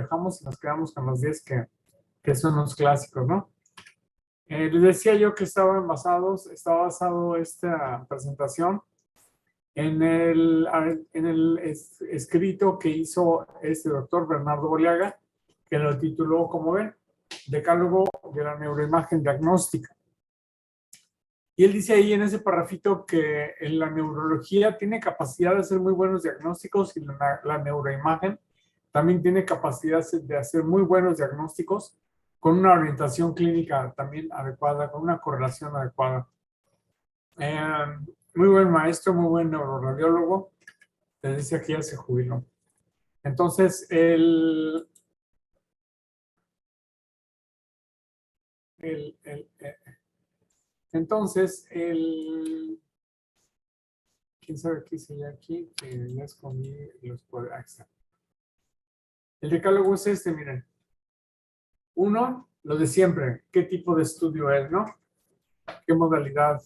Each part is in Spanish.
dejamos y nos quedamos con los 10 que son los clásicos, ¿no? Les decía yo que está basado esta presentación en el escrito que hizo este doctor Bernardo Boliaga, que lo tituló, como ven, Decálogo de la Neuroimagen Diagnóstica. Y él dice ahí en ese parrafito que en la neurología tiene capacidad de hacer muy buenos diagnósticos y la neuroimagen también tiene capacidad de hacer muy buenos diagnósticos con una orientación clínica también adecuada, con una correlación adecuada. Muy buen maestro, muy buen neuroradiólogo. Les decía que ya se jubiló. Entonces, ¿quién sabe qué hice ya aquí? Ya escondí los poderes. El decálogo es este, miren. Uno, lo de siempre. ¿Qué tipo de estudio es, no? ¿Qué modalidad?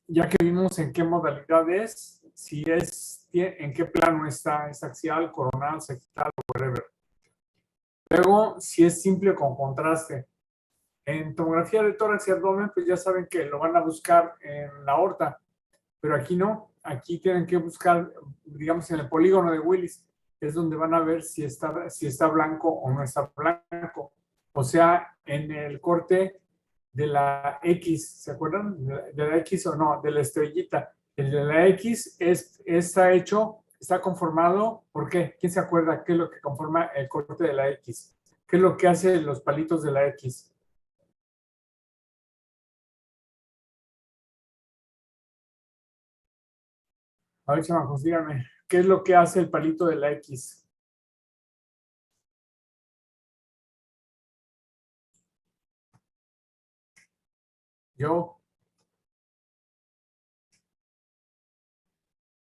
Ya que vimos en qué modalidad es, en qué plano está, es axial, coronal, sagital o whatever. Luego, si es simple o con contraste. En tomografía de tórax y abdomen, pues ya saben que lo van a buscar en la aorta, pero aquí no. Aquí tienen que buscar, digamos, en el polígono de Willis, es donde van a ver si está blanco o no está blanco. O sea, en el corte de la X, ¿se acuerdan? De la X o no, de la estrellita. El de la X está conformado, ¿por qué? ¿Quién se acuerda qué es lo que conforma el corte de la X? ¿Qué es lo que hace los palitos de la X? A ver, chamacos, díganme, ¿qué es lo que hace el palito de la X? Yo.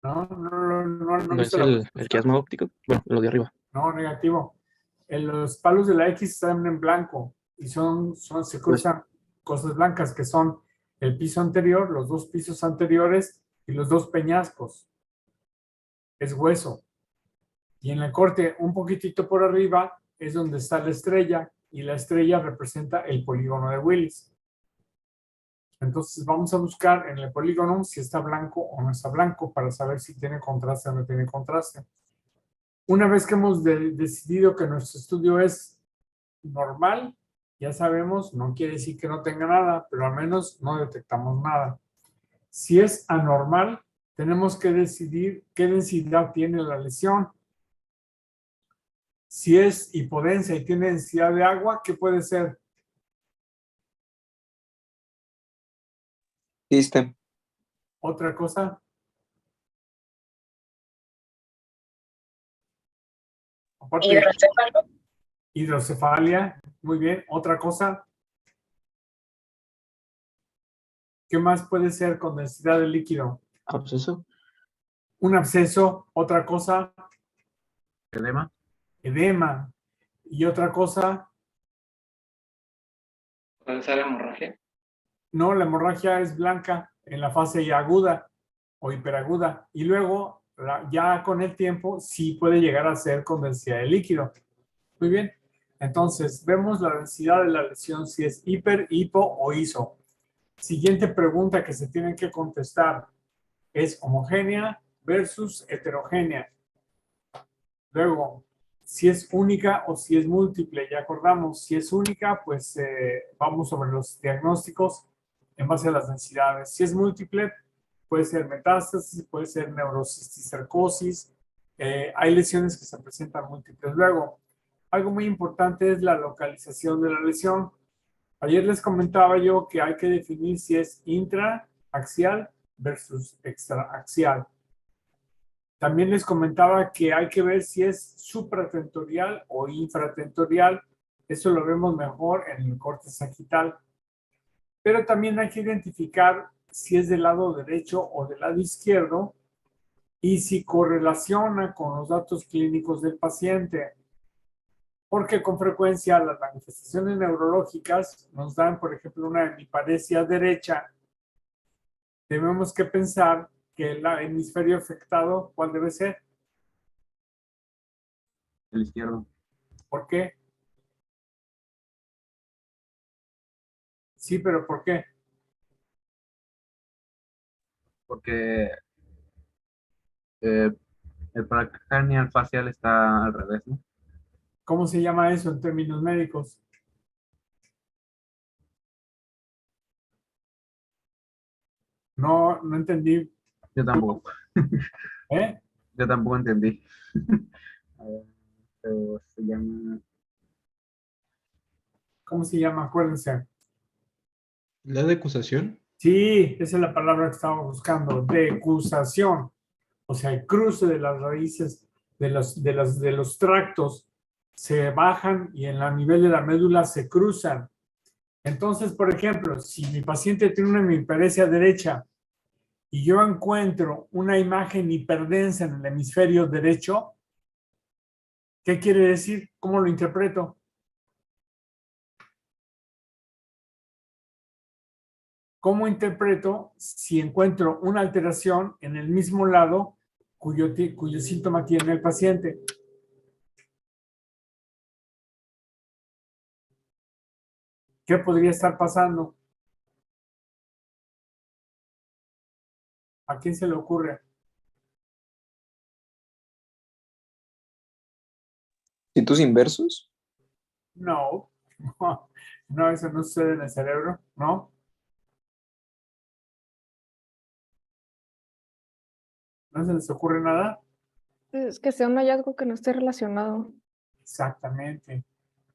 No ¿No es el quiasma óptico? Bueno, lo de arriba. No, negativo. Los palos de la X están en blanco y se cruzan cosas blancas que son el piso anterior, los dos pisos anteriores y los dos peñascos. Es hueso. Y en el corte un poquitito por arriba es donde está la estrella y la estrella representa el polígono de Willis. Entonces vamos a buscar en el polígono si está blanco o no está blanco para saber si tiene contraste o no tiene contraste. Una vez que hemos decidido que nuestro estudio es normal, ya sabemos, no quiere decir que no tenga nada, pero al menos no detectamos nada. Si es anormal, tenemos que decidir qué densidad tiene la lesión. Si es hipodensa y tiene densidad de agua, ¿qué puede ser? Quiste. Otra cosa. Hidrocefalia. Hidrocefalia. Muy bien. Otra cosa. ¿Qué más puede ser con densidad de líquido? Absceso. Un absceso. Otra cosa. Edema. Edema. Y otra cosa. ¿Puede ser hemorragia? No, la hemorragia es blanca en la fase aguda o hiperaguda. Y luego, ya con el tiempo, sí puede llegar a ser con densidad de líquido. Muy bien. Entonces, vemos la densidad de la lesión si es hiper, hipo o iso. Siguiente pregunta que se tienen que contestar es homogénea versus heterogénea. Luego, si es única o si es múltiple. Ya acordamos, si es única, pues vamos sobre los diagnósticos en base a las densidades. Si es múltiple, puede ser metástasis, puede ser neurocisticercosis. Hay lesiones que se presentan múltiples. Luego, algo muy importante es la localización de la lesión. Ayer les comentaba yo que hay que definir si es intraaxial versus extraaxial. También les comentaba que hay que ver si es supratentorial o infratentorial. Eso lo vemos mejor en el corte sagital. Pero también hay que identificar si es del lado derecho o del lado izquierdo y si correlaciona con los datos clínicos del paciente. Porque con frecuencia las manifestaciones neurológicas nos dan, por ejemplo, una hemiparesia derecha. Tenemos que pensar que el hemisferio afectado, ¿cuál debe ser? El izquierdo. ¿Por qué? Sí, pero ¿por qué? Porque el craneal facial está al revés, ¿no? ¿Cómo se llama eso en términos médicos? No, no entendí. Yo tampoco. ¿Eh? Yo tampoco entendí. A ver, pero se llama... ¿Cómo se llama? Acuérdense. ¿La decusación? Sí, esa es la palabra que estaba buscando. Decusación. O sea, el cruce de las raíces de los tractos se bajan y en la nivel de la médula se cruzan. Entonces, por ejemplo, si mi paciente tiene una hemiparesia derecha y yo encuentro una imagen hiperdensa en el hemisferio derecho, ¿qué quiere decir? ¿Cómo lo interpreto? ¿Cómo interpreto si encuentro una alteración en el mismo lado cuyo síntoma tiene el paciente? ¿Qué podría estar pasando? ¿A quién se le ocurre? ¿Citos inversos? No, no, eso no sucede en el cerebro, ¿no? ¿No se les ocurre nada? Es que sea un hallazgo que no esté relacionado. Exactamente.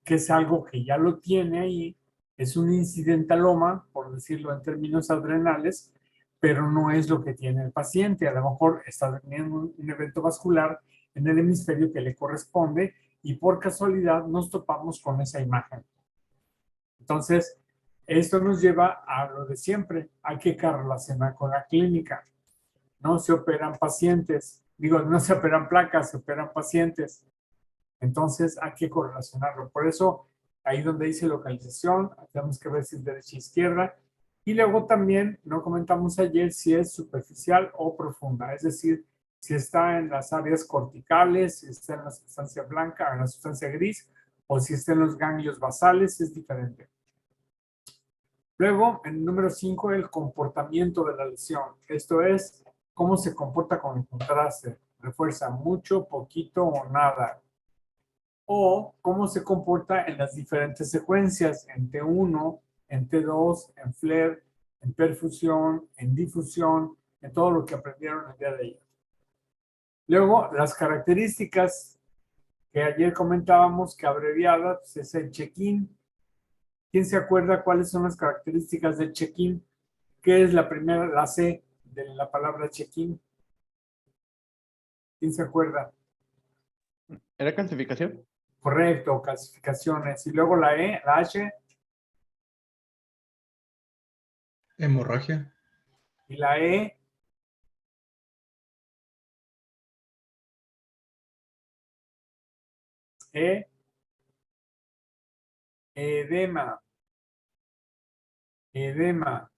Que es algo que ya lo tiene ahí, es un incidentaloma, por decirlo en términos adrenales, pero no es lo que tiene el paciente. A lo mejor está teniendo un evento vascular en el hemisferio que le corresponde y por casualidad nos topamos con esa imagen. Entonces, esto nos lleva a lo de siempre. Hay que correlacionar con la clínica. No se operan pacientes, digo, no se operan placas, se operan pacientes. Entonces hay que correlacionarlo. Por eso, ahí donde dice localización, tenemos que ver si es derecha e izquierda. Y luego también, no comentamos ayer, si es superficial o profunda. Es decir, si está en las áreas corticales, si está en la sustancia blanca, en la sustancia gris, o si está en los ganglios basales, es diferente. Luego, en el número 5, el comportamiento de la lesión. Esto es, cómo se comporta con el contraste. Refuerza mucho, poquito o nada. O cómo se comporta en las diferentes secuencias, en T1, en T2, en FLAIR, en perfusión, en difusión, en todo lo que aprendieron el día de ayer. Luego, las características que ayer comentábamos, que abreviadas, pues es el check-in. ¿Quién se acuerda cuáles son las características del check-in? ¿Qué es la primera, la C de la palabra check-in? ¿Quién se acuerda? ¿Era calcificación? Correcto, calcificaciones. Y luego la E, la H Hemorragia. y la E. Edema. Edema.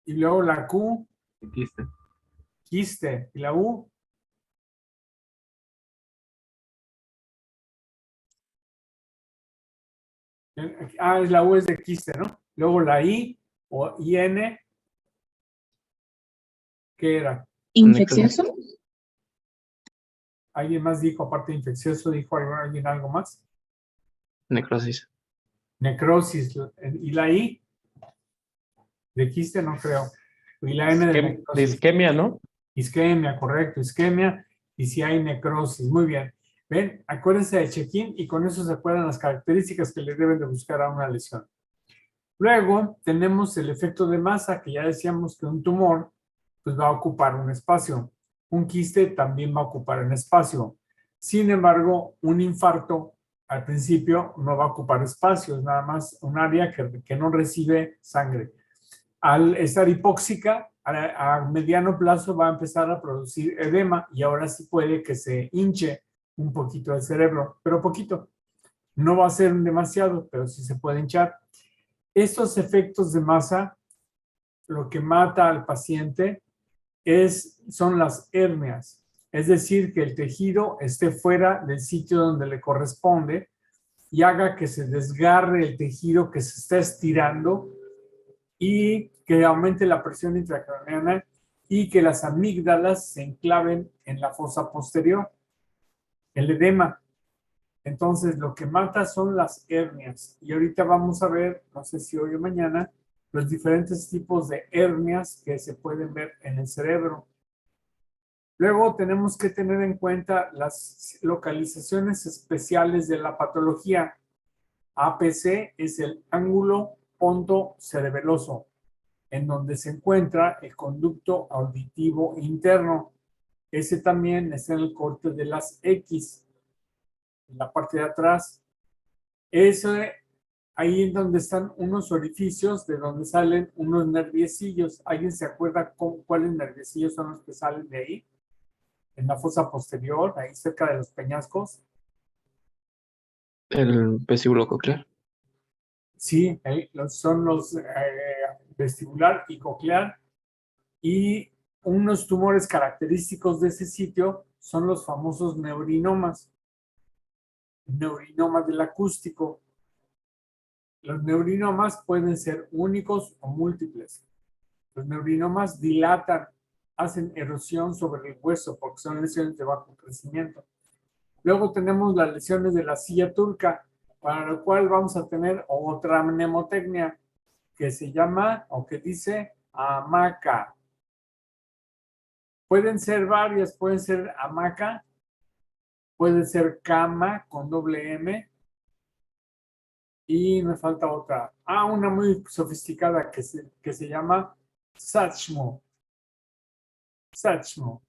Y luego la Q, Quiste. quiste. Y la U, es la U es de quiste, ¿no? Luego la I o IN, ¿qué era? ¿Infeccioso? ¿Alguien más dijo, aparte de infeccioso, dijo alguien algo más? Necrosis. Necrosis. ¿Y la I? De quiste no creo. Y la N de De necrosis. isquemia, ¿no? Isquemia, correcto, isquemia. Y si hay necrosis, muy bien. Ven, acuérdense de check-in y con eso se acuerdan las características que le deben de buscar a una lesión. Luego tenemos el efecto de masa, que ya decíamos que un tumor pues va a ocupar un espacio. Un quiste también va a ocupar un espacio. Sin embargo, un infarto al principio no va a ocupar espacio, es nada más un área que no recibe sangre. Al estar hipóxica, a mediano plazo va a empezar a producir edema y ahora sí puede que se hinche un poquito el cerebro, pero poquito. No va a ser demasiado, pero sí se puede hinchar. Estos efectos de masa, lo que mata al paciente son las hernias. Es decir, que el tejido esté fuera del sitio donde le corresponde y haga que se desgarre el tejido que se está estirando y que aumente la presión intracraneana y que las amígdalas se enclaven en la fosa posterior, el edema. Entonces, lo que mata son las hernias. Y ahorita vamos a ver, no sé si hoy o mañana, los diferentes tipos de hernias que se pueden ver en el cerebro. Luego tenemos que tener en cuenta las localizaciones especiales de la patología. APC es el ángulo pontocerebeloso, en donde se encuentra el conducto auditivo interno. Ese también está en el corte de las X, en la parte de atrás. Ese, ahí es donde están unos orificios de donde salen unos nerviecillos. ¿Alguien se acuerda cuáles nerviecillos son los que salen de ahí? En la fosa posterior, ahí cerca de los peñascos. El vestíbulo coclear. Sí, ahí son los vestibular y coclear. Y unos tumores característicos de ese sitio son los famosos neurinomas. Neurinoma del acústico. Los neurinomas pueden ser únicos o múltiples. Los neurinomas dilatan, hacen erosión sobre el hueso porque son lesiones de bajo crecimiento. Luego tenemos las lesiones de la silla turca, para lo cual vamos a tener otra mnemotecnia que se llama, o que dice, hamaca. Pueden ser varias, pueden ser hamaca, puede ser cama con doble M, y me falta otra. Una muy sofisticada que se llama Satchmo. Satchmo.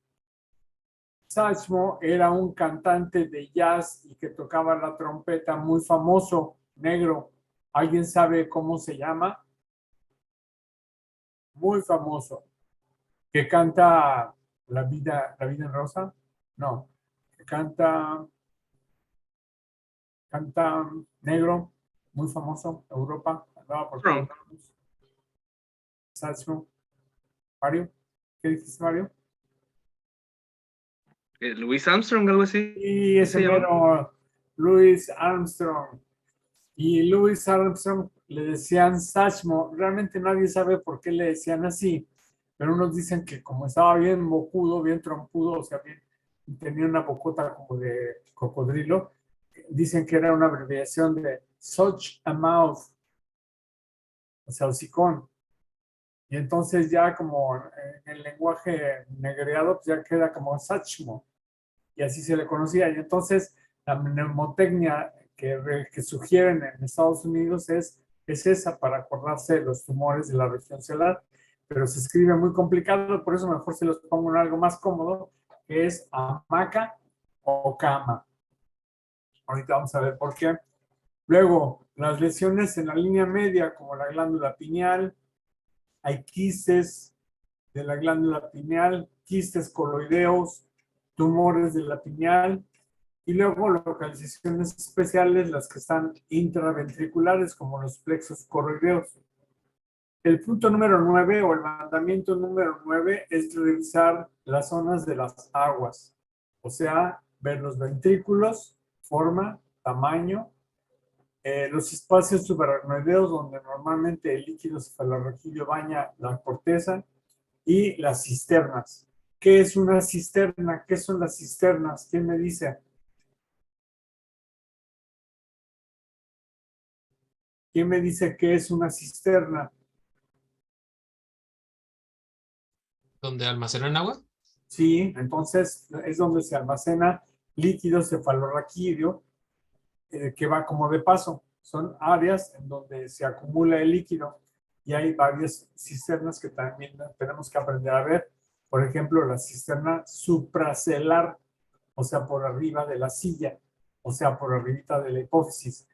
Satchmo era un cantante de jazz y que tocaba la trompeta muy famoso, negro. ¿Alguien sabe cómo se llama? Muy famoso. Que canta La vida en rosa. No. Que canta negro, muy famoso, Europa. Andaba por todos lados. Satchmo. Mario, ¿qué dices, Mario? Louis Armstrong, algo así. Y ese ¿Se llama? mero Louis Armstrong. Y Louis Armstrong le decían Satchmo. Realmente nadie sabe por qué le decían así, pero unos dicen que como estaba bien bocudo, bien trompudo, o sea, bien, tenía una bocota como de cocodrilo, dicen que era una abreviación de such a mouth, o sea, hocicón. Y entonces ya como en el lenguaje negreado, pues ya queda como Satchmo. Y así se le conocía. Y entonces la mnemotecnia que sugieren en Estados Unidos es esa para acordarse de los tumores de la región celular, pero se escribe muy complicado, por eso mejor se los pongo en algo más cómodo, que es hamaca o cama. Ahorita vamos a ver por qué. Luego, las lesiones en la línea media, como la glándula pineal, hay quistes de la glándula pineal, quistes coloideos, tumores de la pineal, y luego localizaciones especiales, las que están intraventriculares, como los plexos coroideos. El punto número 9 o el mandamiento número 9 es revisar las zonas de las aguas, o sea, ver los ventrículos, forma, tamaño, los espacios subaracnoideos donde normalmente el líquido cefalorraquídeo baña la corteza y las cisternas. ¿Qué es una cisterna? ¿Qué son las cisternas? ¿Quién me dice? ¿Quién me dice qué es una cisterna? ¿Donde almacenan agua? Sí, entonces es donde se almacena líquido cefalorraquídeo que va como de paso. Son áreas en donde se acumula el líquido y hay varias cisternas que también tenemos que aprender a ver. Por ejemplo, la cisterna supracelar, o sea, por arriba de la silla, o sea, por arribita de la hipófisis.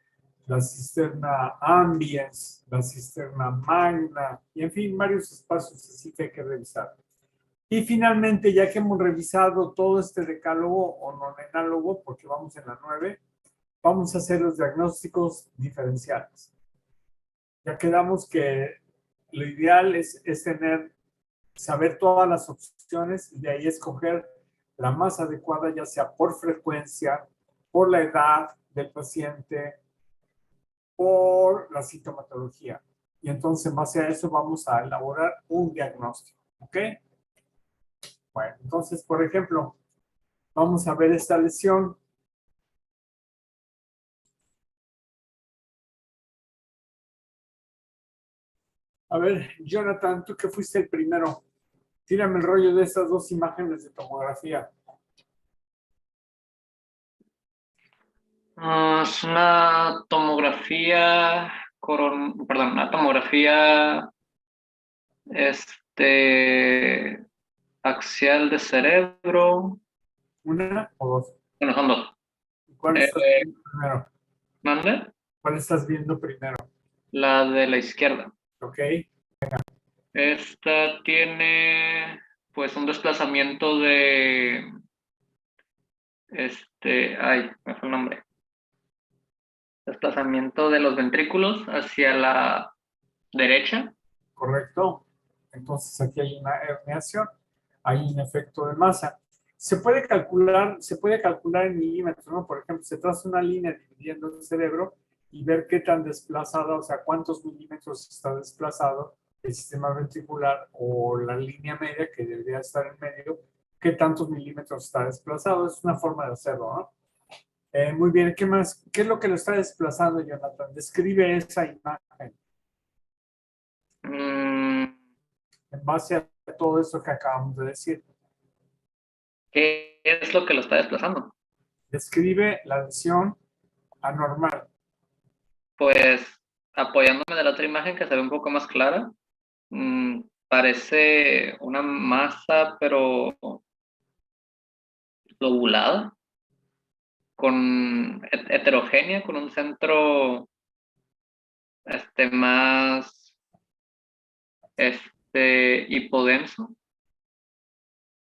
La cisterna ambiens, la cisterna magna, y en fin, varios espacios así que hay que revisar. Y finalmente, ya que hemos revisado todo este decálogo o nonenálogo, porque vamos en la 9, vamos a hacer los diagnósticos diferenciales. Ya quedamos que lo ideal es saber todas las opciones y de ahí escoger la más adecuada, ya sea por frecuencia, por la edad del paciente, por la sintomatología. Y entonces, en base a eso, vamos a elaborar un diagnóstico. ¿Ok? Bueno, entonces, por ejemplo, vamos a ver esta lesión. A ver, Jonathan, tú que fuiste el primero, tírame el rollo de estas dos imágenes de tomografía. Es una tomografía, perdón, una tomografía axial de cerebro. ¿Una o dos? Bueno, son dos. ¿Cuál estás viendo primero? ¿Mande? ¿Cuál estás viendo primero? La de la izquierda. ¿Ok? Esta tiene pues un desplazamiento de ay, me fue el nombre. Desplazamiento de los ventrículos hacia la derecha. Correcto. Entonces aquí hay una herniación, hay un efecto de masa. Se puede calcular en milímetros, ¿no? Por ejemplo, se traza una línea dividiendo el cerebro y ver qué tan desplazada, o sea, cuántos milímetros está desplazado el sistema ventricular o la línea media que debería estar en medio, qué tantos milímetros está desplazado. Es una forma de hacerlo, ¿no? Muy bien, ¿qué más? ¿Qué es lo que lo está desplazando, Jonathan? Describe esa imagen en base a todo eso que acabamos de decir. ¿Qué es lo que lo está desplazando? Describe la lesión anormal. Pues apoyándome de la otra imagen que se ve un poco más clara, parece una masa pero lobulada, con heterogénea, con un centro más hipodenso.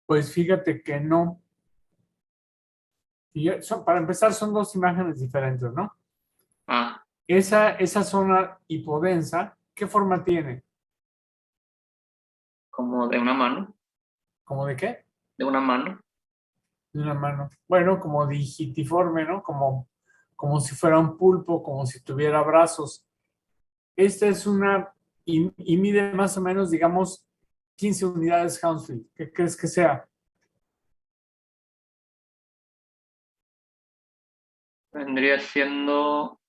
Pues fíjate que no. Para empezar, son dos imágenes diferentes, ¿no? Ah, Esa zona hipodensa, ¿qué forma tiene? como de una mano, ¿Cómo de qué? de una mano. De una mano. Bueno, como digitiforme, ¿no? Como si fuera un pulpo, como si tuviera brazos. Esta es una, y mide más o menos, digamos, 15 unidades Hounsfield. ¿Qué crees que sea? Vendría siendo,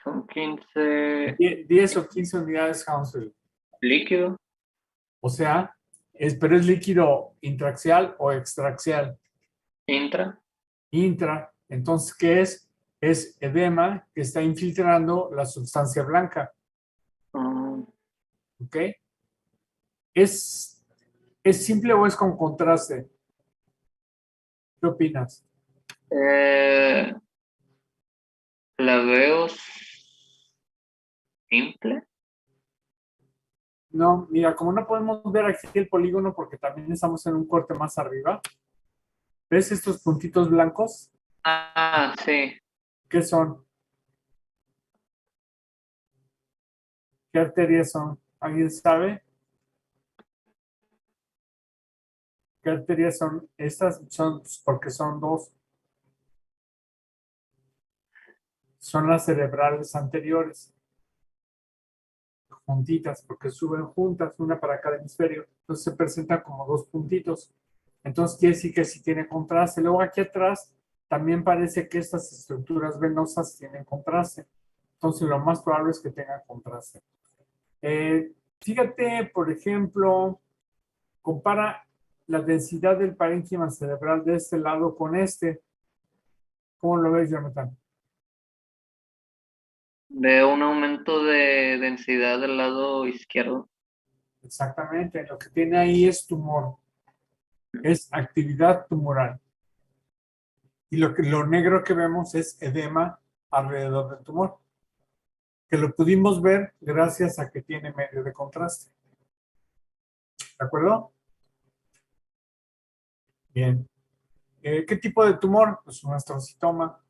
son 15 10 o 15 unidades Hounsfield. líquido. O sea, pero es líquido intraaxial o extraaxial. Intra. Intra. Entonces, ¿qué es? Es edema que está infiltrando la sustancia blanca. ¿Ok? ¿Es simple o es con contraste? ¿Qué opinas? La veo simple. No, mira, como no podemos ver aquí el polígono porque también estamos en un corte más arriba, ¿ves estos puntitos blancos? Ah, sí. ¿Qué son? ¿Qué arterias son? ¿Alguien sabe? ¿Qué arterias son? Estas son porque son dos. Son las cerebrales anteriores, juntitas, porque suben juntas, una para cada hemisferio. Entonces se presentan como dos puntitos. Entonces quiere decir que sí tiene contraste. Luego aquí atrás también parece que estas estructuras venosas tienen contraste. Entonces lo más probable es que tengan contraste. Fíjate, por ejemplo, compara la densidad del parénquima cerebral de este lado con este. ¿Cómo lo ves, Jonathan? Veo un aumento de densidad del lado izquierdo. Exactamente, lo que tiene ahí es tumor, es actividad tumoral. Y lo negro que vemos es edema alrededor del tumor, que lo pudimos ver gracias a que tiene medio de contraste. ¿De acuerdo? Bien. ¿Qué tipo de tumor? Pues un astrocitoma,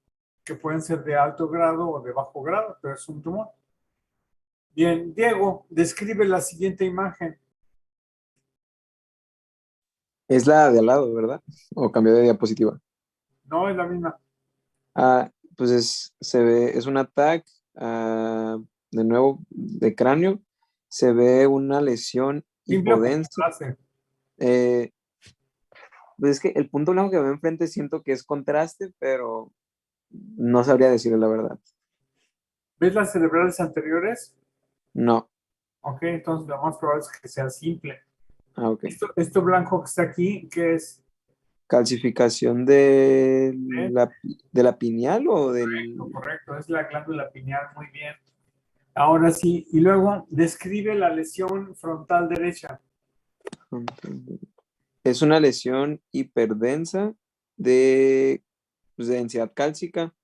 que pueden ser de alto grado o de bajo grado, pero es un tumor. Bien, Diego, describe la siguiente imagen. Es la de al lado, ¿verdad? ¿O cambió de diapositiva? No, es la misma. Pues se ve, es un ataque, de nuevo, de cráneo. Se ve una lesión Simple o hipodensa. contraste. Eh, pues es que el punto blanco que veo enfrente siento que es contraste, pero no sabría decirle la verdad. ¿Ves las cerebrales anteriores? No. Ok, entonces lo más probable es que sea simple. Ok. Esto blanco que está aquí, ¿qué es? ¿Calcificación de ¿Eh? de la pineal o del...? Lo correcto, es la glándula pineal, muy bien. Ahora sí, y luego describe la lesión frontal derecha. Es una lesión hiperdensa de, pues, de densidad cálcica,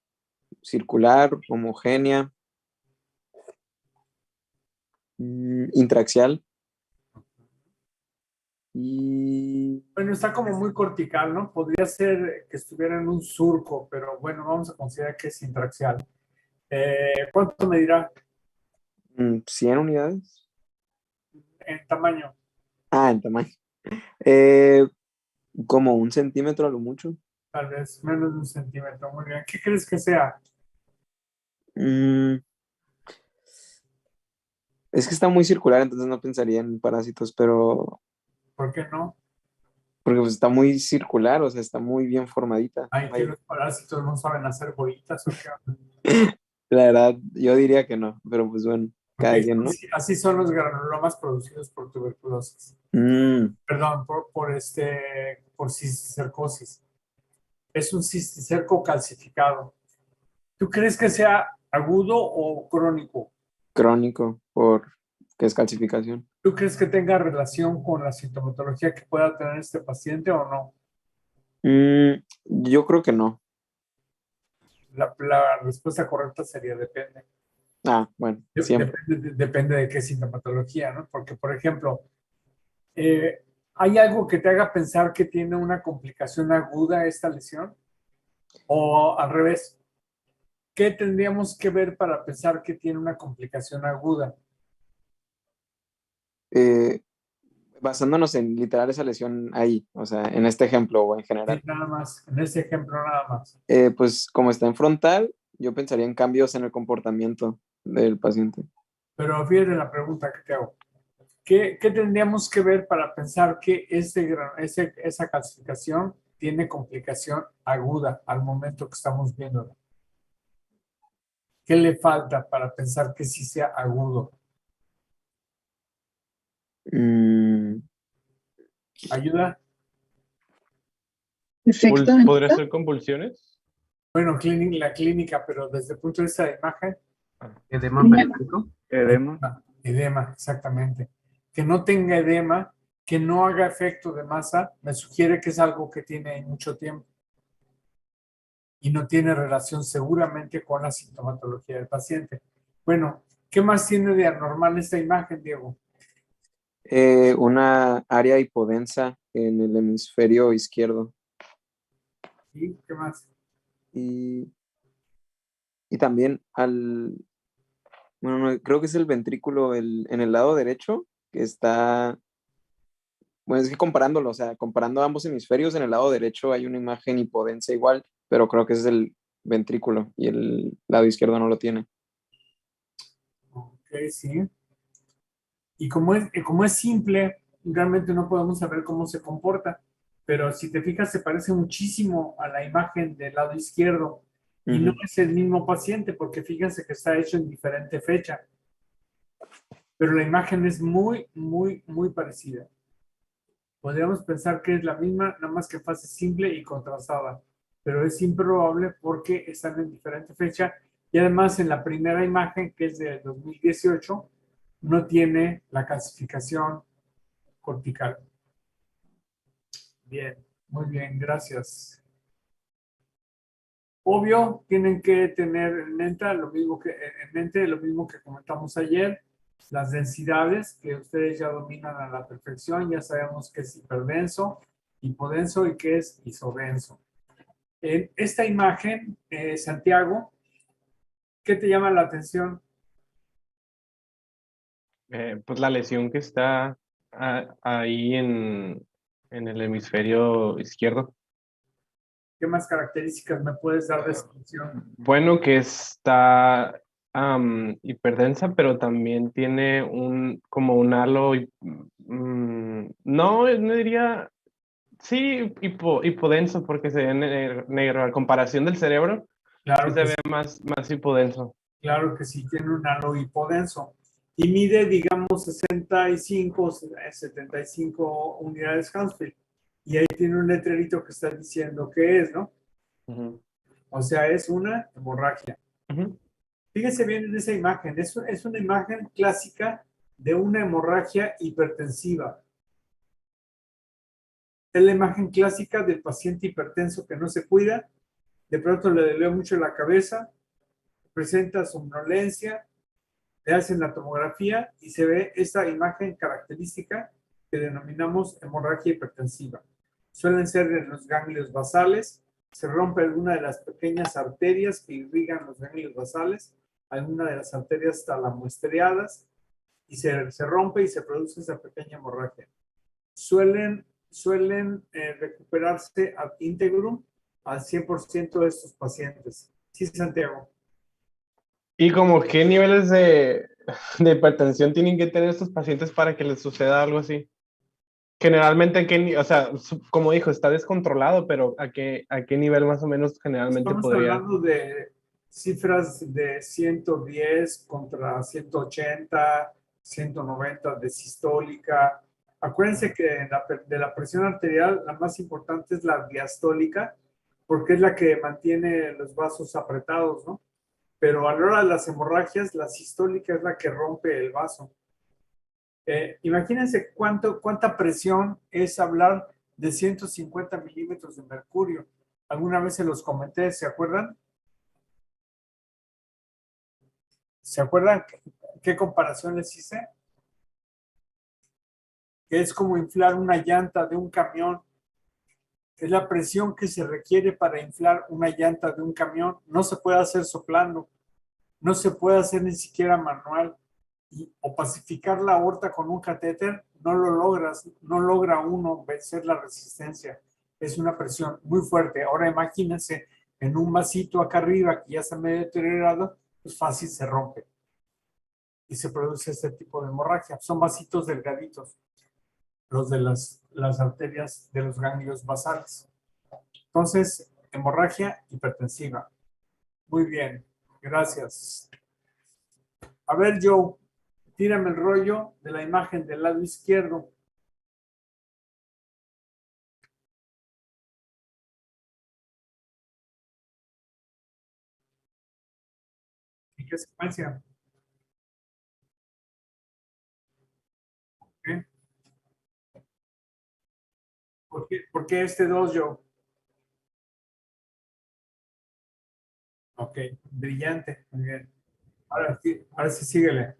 circular, homogénea, intraxial y Bueno, está como muy cortical, ¿no? Podría ser que estuviera en un surco, pero bueno, vamos a considerar que es intraxial. ¿Cuánto medirá 100 unidades. en tamaño? En tamaño. Eh, Como 1 centímetro a lo mucho. Tal vez menos de 1 centímetro. Muy bien. ¿Qué crees que sea? Mm, es que está muy circular, entonces no pensaría en parásitos, pero ¿Por qué no? porque pues está muy circular, o sea, está muy bien formadita. Ay, que Vaya. los parásitos no saben hacer bolitas o qué onda? La verdad, yo diría que no, pero pues bueno, Ok, cada quien, ¿no? así son los granulomas producidos por tuberculosis. Mm, Perdón, por cisticercosis. Es un cisticerco calcificado. ¿Tú crees que sea agudo o crónico? Crónico, por que es calcificación. ¿Tú crees que tenga relación con la sintomatología que pueda tener este paciente o no? Yo creo que no. La respuesta correcta sería depende. Bueno, siempre. Depende de qué sintomatología, ¿no? Porque, por ejemplo, eh, ¿hay algo que te haga pensar que tiene una complicación aguda esta lesión? O al revés, ¿qué tendríamos que ver para pensar que tiene una complicación aguda? Eh, Basándonos en literal esa lesión ahí, o sea, en este ejemplo o en Sí, general. nada más, en ese ejemplo nada más. Pues como está en frontal, yo pensaría en cambios en el comportamiento del paciente. Pero fíjate la pregunta que te hago. ¿Qué tendríamos que ver para pensar que esa calcificación tiene complicación aguda al momento que estamos viéndolo? ¿Qué le falta para pensar que sí sea agudo? Mm, ¿Ayuda? Efecto ¿Podría ancho. ser convulsiones? Bueno, la clínica, pero desde el punto de vista de imagen, Edema Edema. periódico. Edema. edema, exactamente. Que no tenga edema, que no haga efecto de masa, me sugiere que es algo que tiene mucho tiempo y no tiene relación seguramente con la sintomatología del paciente. Bueno, ¿qué más tiene de anormal esta imagen, Diego? una área hipodensa en el hemisferio izquierdo. ¿Sí? ¿Qué más? Y, y también bueno, no, creo que es el ventrículo en el lado derecho, que está, bueno, es que comparándolo, o sea, comparando ambos hemisferios, en el lado derecho hay una imagen hipodensa igual, pero creo que es el ventrículo y el lado izquierdo no lo tiene. Ok, sí. Y como es simple, realmente no podemos saber cómo se comporta. Pero si te fijas, se parece muchísimo a la imagen del lado izquierdo. Y no Ujú. es el mismo paciente, porque fíjense que está hecho en diferente fecha. Pero la imagen es muy, muy, muy parecida. Podríamos pensar que es la misma, nada más que fase simple y contrastada. Pero es improbable porque están en diferente fecha. Y además, en la primera imagen, que es de 2018, no tiene la calcificación cortical. Bien, muy bien, gracias. Obvio, tienen que tener en mente lo mismo que comentamos ayer, las densidades que ustedes ya dominan a la perfección, ya sabemos que es hiperdenso, hipodenso y que es isodenso. En esta imagen, Santiago, ¿qué te llama la atención? Pues la lesión que está ahí en el hemisferio izquierdo. ¿Qué más características me puedes dar de esa lesión? Bueno, que está hiperdensa, pero también tiene como un halo, no diría, sí, hipodenso, porque se ve negro. A comparación del cerebro, sí Claro se que ve sí, más hipodenso. claro que sí, tiene un halo hipodenso. Y mide, digamos, 65, 75 unidades Hounsfield. Y ahí tiene un letrerito que está diciendo qué es, ¿no? Ujú, O sea, es una hemorragia. ujú. Fíjese bien en esa imagen. Es una imagen clásica de una hemorragia hipertensiva. Es la imagen clásica del paciente hipertenso que no se cuida, de pronto le duele mucho la cabeza, presenta somnolencia, le hacen la tomografía y se ve esta imagen característica que denominamos hemorragia hipertensiva. Suelen ser en los ganglios basales, se rompe alguna de las pequeñas arterias que irrigan los ganglios basales, alguna de las arterias talamoestriadas, y se rompe y se produce esa pequeña hemorragia. Suelen recuperarse ad integrum al 100% de estos pacientes. Sí, Santiago. ¿Y como qué niveles de hipertensión tienen que tener estos pacientes para que les suceda algo así? Generalmente, o sea, como dijo, está descontrolado, pero ¿a qué nivel más o menos generalmente Estamos podría? hablando de cifras de 110 contra 180, 190 de sistólica. Acuérdense que de la presión arterial, la más importante es la diastólica, porque es la que mantiene los vasos apretados, ¿no? Pero a la hora de las hemorragias, la sistólica es la que rompe el vaso. Imagínense cuánta presión es hablar de 150 milímetros de mercurio. Alguna vez se los comenté, ¿se acuerdan? ¿Se acuerdan qué comparación les hice? Que es como inflar una llanta de un camión. Es la presión que se requiere para inflar una llanta de un camión. No se puede hacer soplando, no se puede hacer ni siquiera manual. O pacificar la aorta con un catéter, no lo logras, no logra uno vencer la resistencia. Es una presión muy fuerte. Ahora imagínense en un vasito acá arriba que ya está medio deteriorado, pues fácil se rompe y se produce este tipo de hemorragia. Son vasitos delgaditos, los de las arterias de los ganglios basales. Entonces, hemorragia hipertensiva. Muy bien, gracias. A ver, Joe, tírame el rollo de la imagen del lado izquierdo. ¿En qué secuencia? ¿Eh? ¿Por qué este 2, Joe? Ok, brillante. Muy bien. Ahora sí síguele.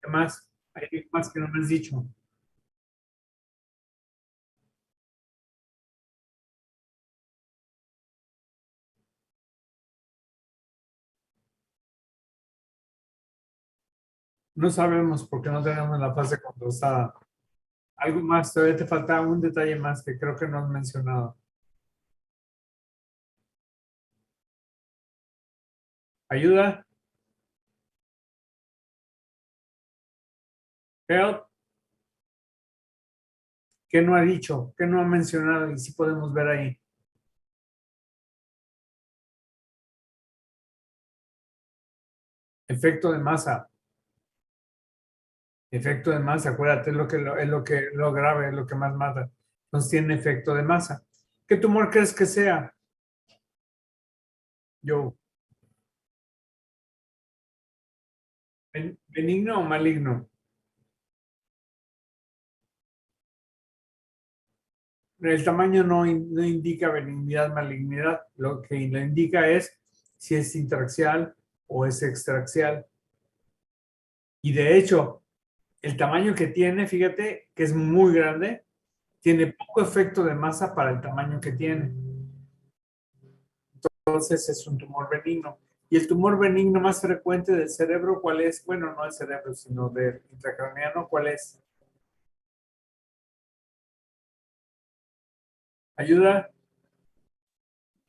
¿Qué más? Hay más que no me has dicho. No sabemos porque no tenemos la fase condensada. Algo más, todavía te falta un detalle más que creo que no has mencionado. ¿Ayuda? Help. ¿Qué no ha dicho? ¿Qué no ha mencionado? Y sí podemos ver ahí. Efecto de masa. Efecto de masa, acuérdate, es lo grave, es lo que más mata. Entonces tiene efecto de masa. ¿Qué tumor crees que sea? Yo, ¿benigno o maligno? El tamaño no indica benignidad, malignidad. Lo que lo indica es si es intraxial o es extraxial. Y de hecho, el tamaño que tiene, fíjate que es muy grande, tiene poco efecto de masa para el tamaño que tiene. Entonces es un tumor benigno. Y el tumor benigno más frecuente del cerebro, ¿cuál es? Bueno, no del cerebro, sino del intracraneano, ¿cuál es? ¿Ayuda?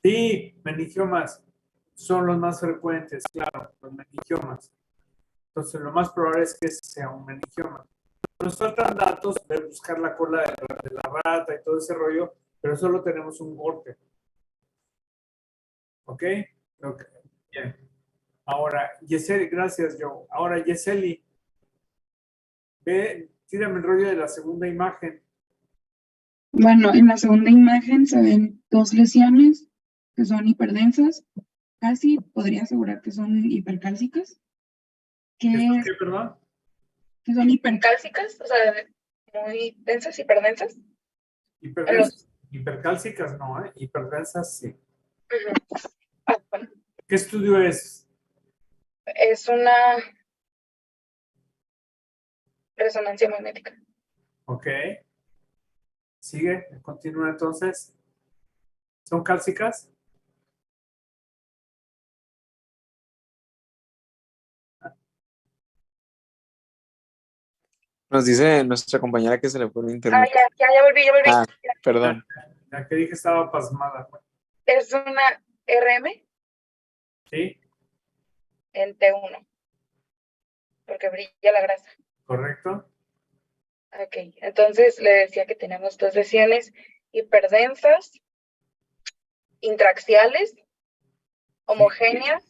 Sí, meningiomas son los más frecuentes, claro, los meningiomas. Entonces, lo más probable es que sea un meningioma. Nos faltan datos de buscar la cola de la rata y todo ese rollo, pero solo tenemos un golpe. ¿Ok? Ok, bien. Ahora, Yeseli, gracias, Joe. Ahora, Yeseli, ve, tírame el rollo de la segunda imagen. Bueno, en la segunda imagen se ven dos lesiones que son hiperdensas, casi podría asegurar que son hipercálcicas, ¿Esto que, qué, perdón? que son hipercálcicas, o sea, muy densas, hiperdensas. Hipercálcicas no, ¿eh? Hiperdensas sí. Bueno, ¿Qué estudio es? es una resonancia magnética. Ok. Sigue, continúa entonces. ¿Son cálcicas? Nos dice nuestra compañera que se le fue el internet. Ya volví. Ah, perdón. La que dije estaba pasmada. Es una RM ¿Sí? en T1, porque brilla la grasa. ¿Correcto? Ok, entonces le decía que tenemos dos lesiones hiperdensas, intraxiales, homogéneas.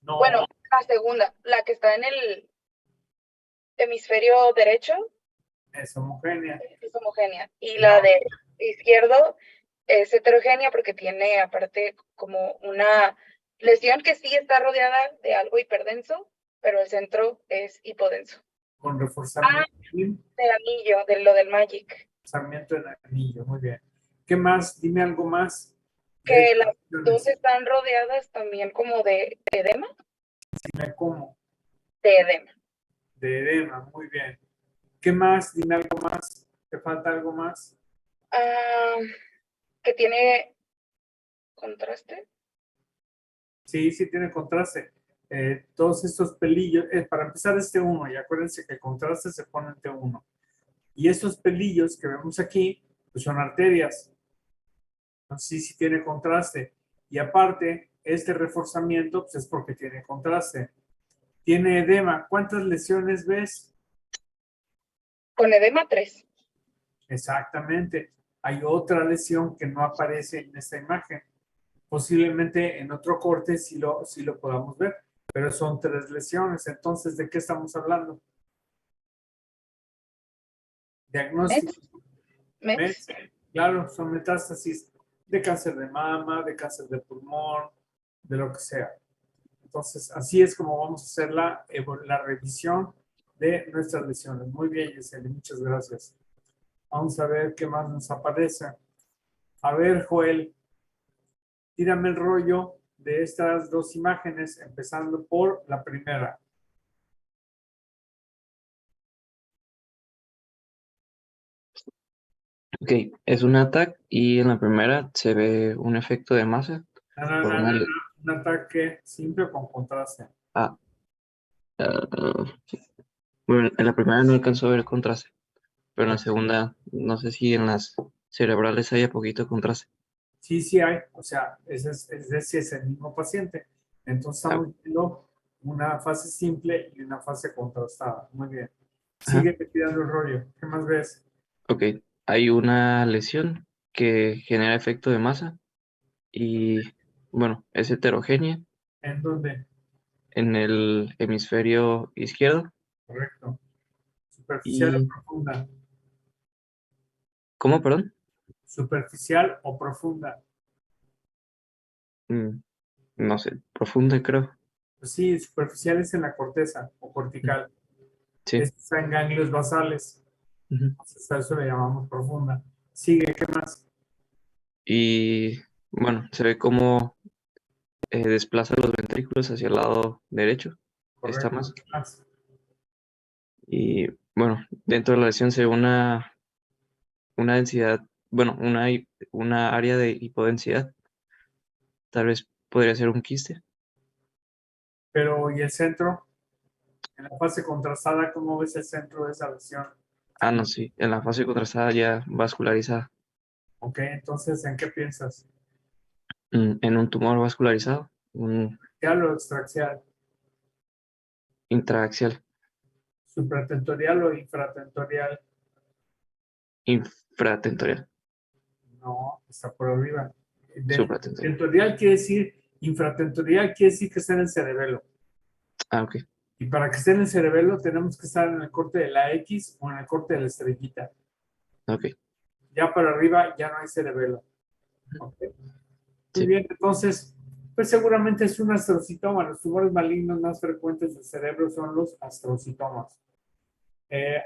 No. Bueno, la segunda, la que está en el hemisferio derecho, Es homogénea. es homogénea. Y la de izquierdo es heterogénea porque tiene aparte como una lesión que sí está rodeada de algo hiperdenso, pero el centro es hipodenso. Con reforzamiento. Del anillo, de lo del Magic. Reforzamiento en anillo, muy bien. ¿Qué más? Dime algo más. Que las dos están rodeadas también como de edema. Dime cómo. De edema. De edema, muy bien. ¿Qué más? Dime algo más. ¿Te falta algo más? Que tiene contraste. Sí, sí tiene contraste. Todos estos pelillos, para empezar este 1, y acuérdense que el contraste se pone en T1. Y estos pelillos que vemos aquí, pues son arterias. Entonces sí tiene contraste. Y aparte, este reforzamiento pues es porque tiene contraste. Tiene edema. ¿Cuántas lesiones ves? Con edema 3. Exactamente. Hay otra lesión que no aparece en esta imagen. Posiblemente en otro corte sí lo podamos ver, pero son 3 lesiones. Entonces, ¿de qué estamos hablando? Diagnóstico. ¿Mes? Claro, son metástasis de cáncer de mama, de cáncer de pulmón, de lo que sea. Entonces, así es como vamos a hacer la revisión de nuestras lesiones. Muy bien, Yesenia, muchas gracias. Vamos a ver qué más nos aparece. A ver, Joel, tírame el rollo de estas dos imágenes, empezando por la primera. Ok, es un ataque y en la primera se ve un efecto de masa. Un ataque simple con contraste. Bueno, en la primera no alcanzó a ver contraste, pero en la segunda no sé si en las cerebrales haya poquito contraste. Sí, sí hay. O sea, es el mismo paciente. Entonces estamos viendo una fase simple y una fase contrastada. Muy bien. Sigue tirando el rollo. ¿Qué más ves? Ok, hay una lesión que genera efecto de masa y, bueno, es heterogénea ¿En dónde? en el hemisferio izquierdo. Correcto. Superficial o profunda. ¿Cómo, perdón? Superficial o profunda. No sé, profunda creo. Pues sí, superficial es en la corteza o cortical. Sí. Está en ganglios basales. Ujú. Entonces a eso le llamamos profunda. Sigue, ¿qué más? Y bueno, se ve cómo desplaza los ventrículos hacia el lado derecho. Está Correcto. más. ¿Qué más? Y bueno, dentro de la lesión se ve una densidad, bueno, una área de hipodensidad. Tal vez podría ser un quiste. Pero, ¿y el centro? En la fase contrastada, ¿cómo ves el centro de esa lesión? Ah, no, sí, en la fase contrastada ya vascularizada. Ok, entonces, ¿en qué piensas? En un tumor vascularizado, un ¿Axial o extraxial? intraaxial, ¿Supratentorial o infratentorial? infratentorial, No, está por arriba. supratentorial. Tentorial quiere decir, infratentorial quiere decir que está en el cerebelo. Ah, ok, Y para que esté en el cerebelo tenemos que estar en el corte de la X o en el corte de la estrellita. ok, Ya para arriba ya no hay cerebelo. Ok. Muy sí, bien, entonces, pues seguramente es un astrocitoma. Los tumores malignos más frecuentes del cerebro son los astrocitomas.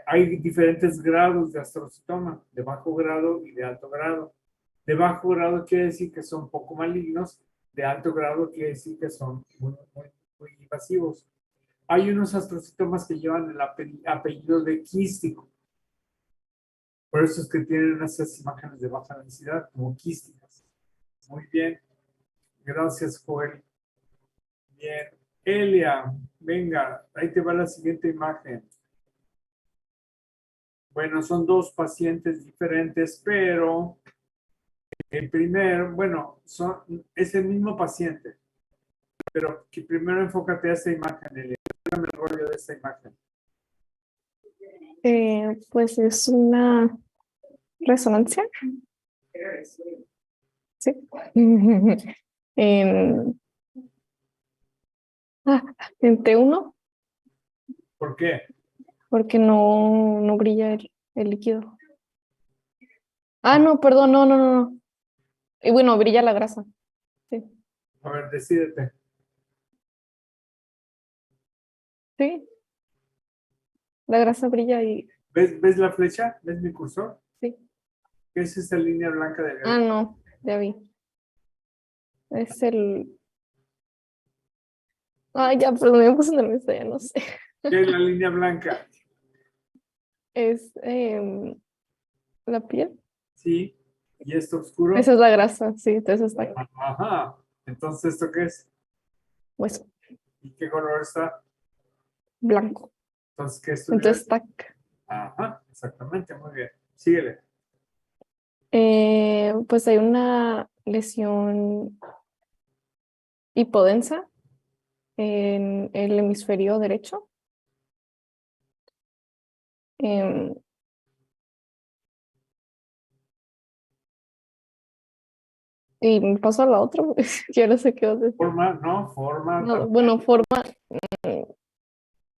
Hay diferentes grados de astrocitoma, de bajo grado y de alto grado. De bajo grado quiere decir que son poco malignos, de alto grado quiere decir que son muy invasivos. Hay unos astrocitomas que llevan el apellido de quístico. Por eso es que tienen esas imágenes de baja densidad, como quísticas. Muy bien. Gracias, Joel. Bien. Elia, venga, ahí te va la siguiente imagen. Bueno, son dos pacientes diferentes, pero el primero, bueno, es el mismo paciente, pero que primero enfócate a esta imagen, Elia. Dame el rollo de esta imagen. Pues es una resonancia. Sí. En, en T1, ¿Por qué? porque no brilla el líquido. No, perdón, no. Y bueno, brilla la grasa. Sí. A ver, decídete. Sí. La grasa brilla y ¿Ves la flecha? ¿Ves mi cursor? sí. ¿Qué es esta línea blanca de No, ya vi. Es el. Ya, perdón, me puse nerviosa, ya no sé. ¿Qué es la línea blanca? Es la piel. Sí. ¿Y esto oscuro? Esa es la grasa, sí, entonces está Ajá. Entonces, ¿esto qué es? hueso ¿Y qué color está? blanco. Entonces, ¿qué Entonces estudias? está. Ajá, exactamente, muy bien. Síguele. Pues hay una lesión hipodensa en el hemisferio derecho. Em, y me paso a la otra, yo no sé qué vas a decir. Forma No, bueno, forma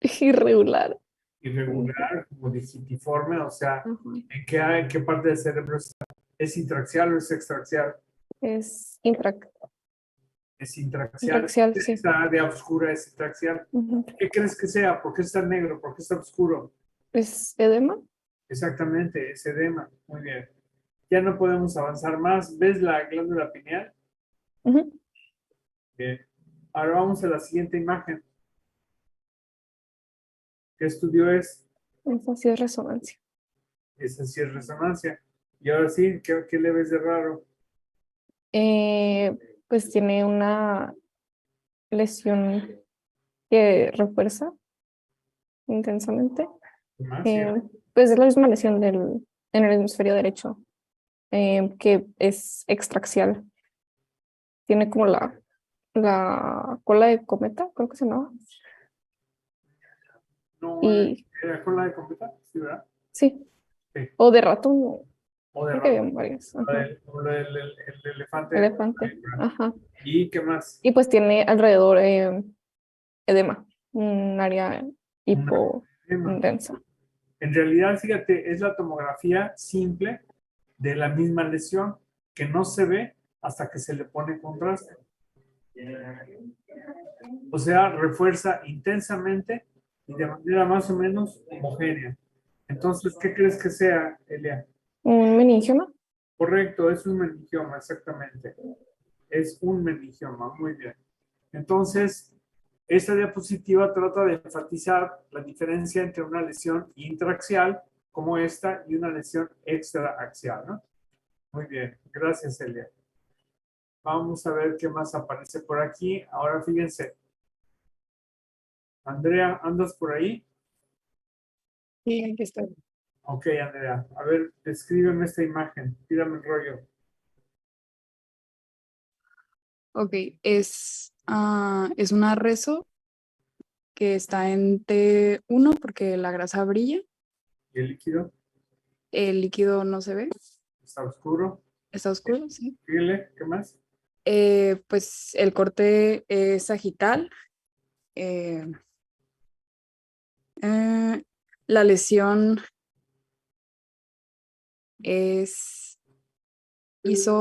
irregular. irregular, como digitiforme, o sea, Ajá. ¿en qué parte del cerebro está? ¿Es intraxial o es extraxial? Es Es intraxial. intraxial, sí. Esta área oscura es intraxial. Ujú. ¿Qué crees que sea? ¿Por qué está negro? ¿Por qué está oscuro? Es edema. Exactamente, es edema. Muy bien. Ya no podemos avanzar más. ¿Ves la glándula pineal? Ujú. Bien. Ahora vamos a la siguiente imagen. ¿Qué estudio es? Esa sí es resonancia. Esa sí es resonancia. Y ahora sí, ¿qué le ves de raro? Pues tiene una lesión que refuerza intensamente. ¿Qué más? Sí. Pues es la misma lesión en el hemisferio derecho, que es extraxial. Tiene como la cola de cometa, creo que se llama. No, Y ¿era con la de completa? Sí, ¿verdad? sí, Sí. o de ratón, O de creo que había raro. varias. O Ajá. el elefante. Elefante. Ajá. ¿Y qué más? Y pues tiene alrededor edema, un área Edema. hipodensa. En realidad, fíjate, es la tomografía simple de la misma lesión que no se ve hasta que se le pone contraste. O sea, refuerza intensamente y de manera más o menos homogénea. Entonces, ¿qué crees que sea, Elia? Un meningioma. Correcto, es un meningioma, exactamente. Es un meningioma, muy bien. Entonces, esta diapositiva trata de enfatizar la diferencia entre una lesión intraaxial como esta y una lesión extraaxial, ¿no? Muy bien, gracias, Elia. Vamos a ver qué más aparece por aquí. Ahora fíjense. Andrea, ¿andas por ahí? Sí, aquí estoy. Ok, Andrea. A ver, descríbeme esta imagen. Tírame el rollo. Ok, es una rezo que está en T1 porque la grasa brilla, ¿Y el líquido? el líquido no se ve, ¿Está oscuro? está oscuro, sí. Síguele, ¿qué más? Pues el corte es sagital. eh, eh, la lesión es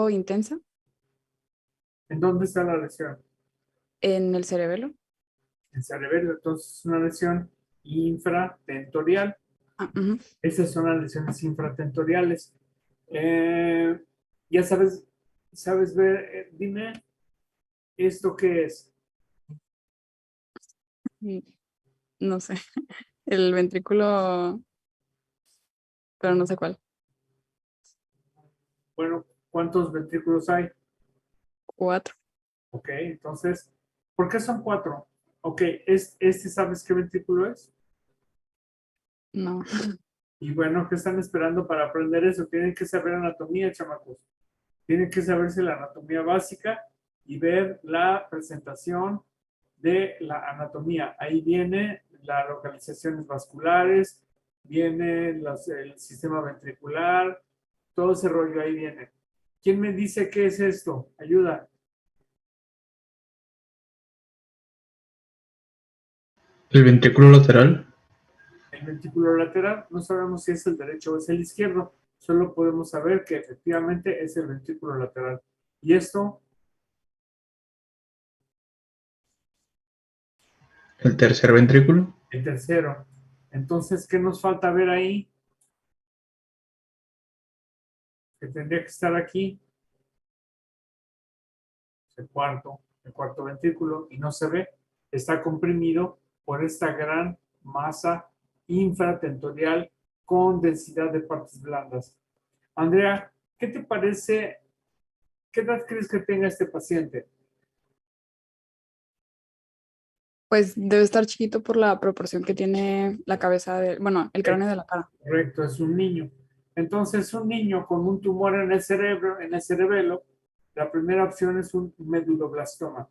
intensa ¿En dónde está la lesión? en el cerebelo. En cerebelo. Entonces es una lesión infratentorial. Ah, ujú. Esas son las lesiones infratentoriales. Ya sabes ver, dime, ¿esto qué es? Mm, No sé, el ventrículo, pero no sé cuál. Bueno, ¿cuántos ventrículos hay? 4. Ok, entonces, ¿por qué son 4? Ok, ¿sabes qué ventrículo es? No. Y bueno, ¿qué están esperando para aprender eso? Tienen que saber anatomía, chamacos. Tienen que saberse la anatomía básica y ver la presentación de la anatomía. Ahí viene las localizaciones vasculares, viene el sistema ventricular, todo ese rollo ahí viene. ¿Quién me dice qué es esto? Ayuda. El ventrículo lateral. El ventrículo lateral, no sabemos si es el derecho o es el izquierdo, solo podemos saber que efectivamente es el ventrículo lateral. Y esto, El tercer ventrículo. el tercero. Entonces, ¿qué nos falta ver ahí? Que tendría que estar aquí. El cuarto ventrículo, y no se ve, está comprimido por esta gran masa infratentorial con densidad de partes blandas. Andrea, ¿qué te parece? ¿Qué edad crees que tenga este paciente? Pues debe estar chiquito por la proporción que tiene la cabeza bueno, el cráneo de la cara. Correcto, es un niño. Entonces, un niño con un tumor en el cerebro, en el cerebelo, la primera opción es un meduloblastoma.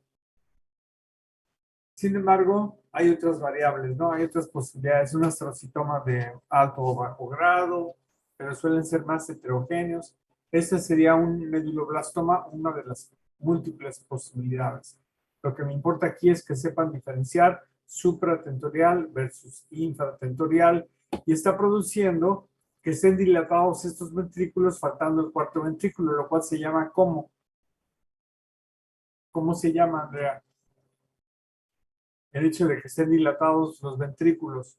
Sin embargo, hay otras variables, ¿no? Hay otras posibilidades, un astrocitoma de alto o bajo grado, pero suelen ser más heterogéneos. Este sería un meduloblastoma, una de las múltiples posibilidades. Lo que me importa aquí es que sepan diferenciar supratentorial versus infratentorial y está produciendo que estén dilatados estos ventrículos faltando el cuarto ventrículo, lo cual se llama ¿cómo? ¿Cómo se llama, Andrea? El hecho de que estén dilatados los ventrículos,